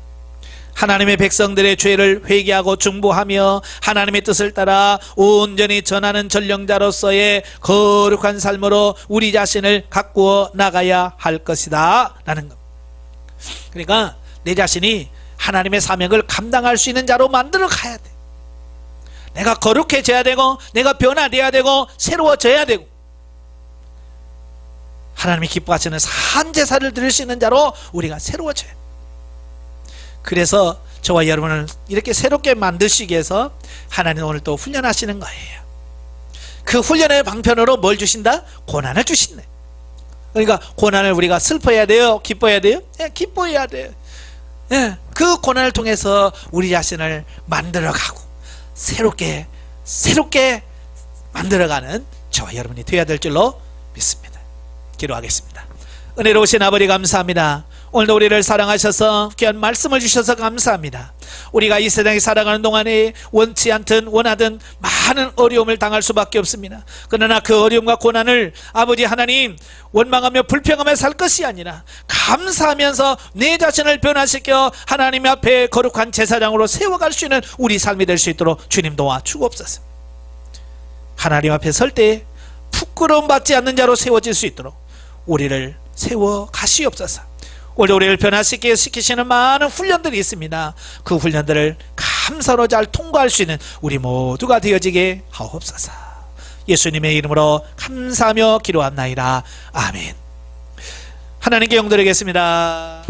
하나님의 백성들의 죄를 회개하고 중보하며 하나님의 뜻을 따라 온전히 전하는 전령자로서의 거룩한 삶으로 우리 자신을 가꾸어 나가야 할 것이다 라는 겁니다. 그러니까 내 자신이 하나님의 사명을 감당할 수 있는 자로 만들어 가야 돼. 내가 거룩해져야 되고 내가 변화되어야 되고 새로워져야 되고 하나님이 기뻐하시는 산제사를 드릴 수 있는 자로 우리가 새로워져야 돼. 그래서 저와 여러분을 이렇게 새롭게 만드시기 위해서 하나님은 오늘 또 훈련하시는 거예요. 그 훈련의 방편으로 뭘 주신다? 고난을 주신다. 그러니까 고난을 우리가 슬퍼해야 돼요? 기뻐해야 돼요? 예, 기뻐해야 돼요. 예, 그 고난을 통해서 우리 자신을 만들어가고 새롭게 만들어가는 저와 여러분이 되어야 될 줄로 믿습니다. 기도하겠습니다. 은혜로우신 아버지 감사합니다. 오늘도 우리를 사랑하셔서 귀한 말씀을 주셔서 감사합니다. 우리가 이 세상에 살아가는 동안에 원치 않든 원하든 많은 어려움을 당할 수밖에 없습니다. 그러나 그 어려움과 고난을 아버지 하나님 원망하며 불평하며 살 것이 아니라 감사하면서 내 자신을 변화시켜 하나님 앞에 거룩한 제사장으로 세워갈 수 있는 우리 삶이 될 수 있도록 주님 도와주옵소서. 하나님 앞에 설 때 부끄러움 받지 않는 자로 세워질 수 있도록 우리를 세워 가시옵소서. 오늘 우리를 변화시키시는 많은 훈련들이 있습니다. 그 훈련들을 감사로 잘 통과할 수 있는 우리 모두가 되어지게 하옵소서. 예수님의 이름으로 감사하며 기도합나이다. 아멘. 하나님께 영드리겠습니다.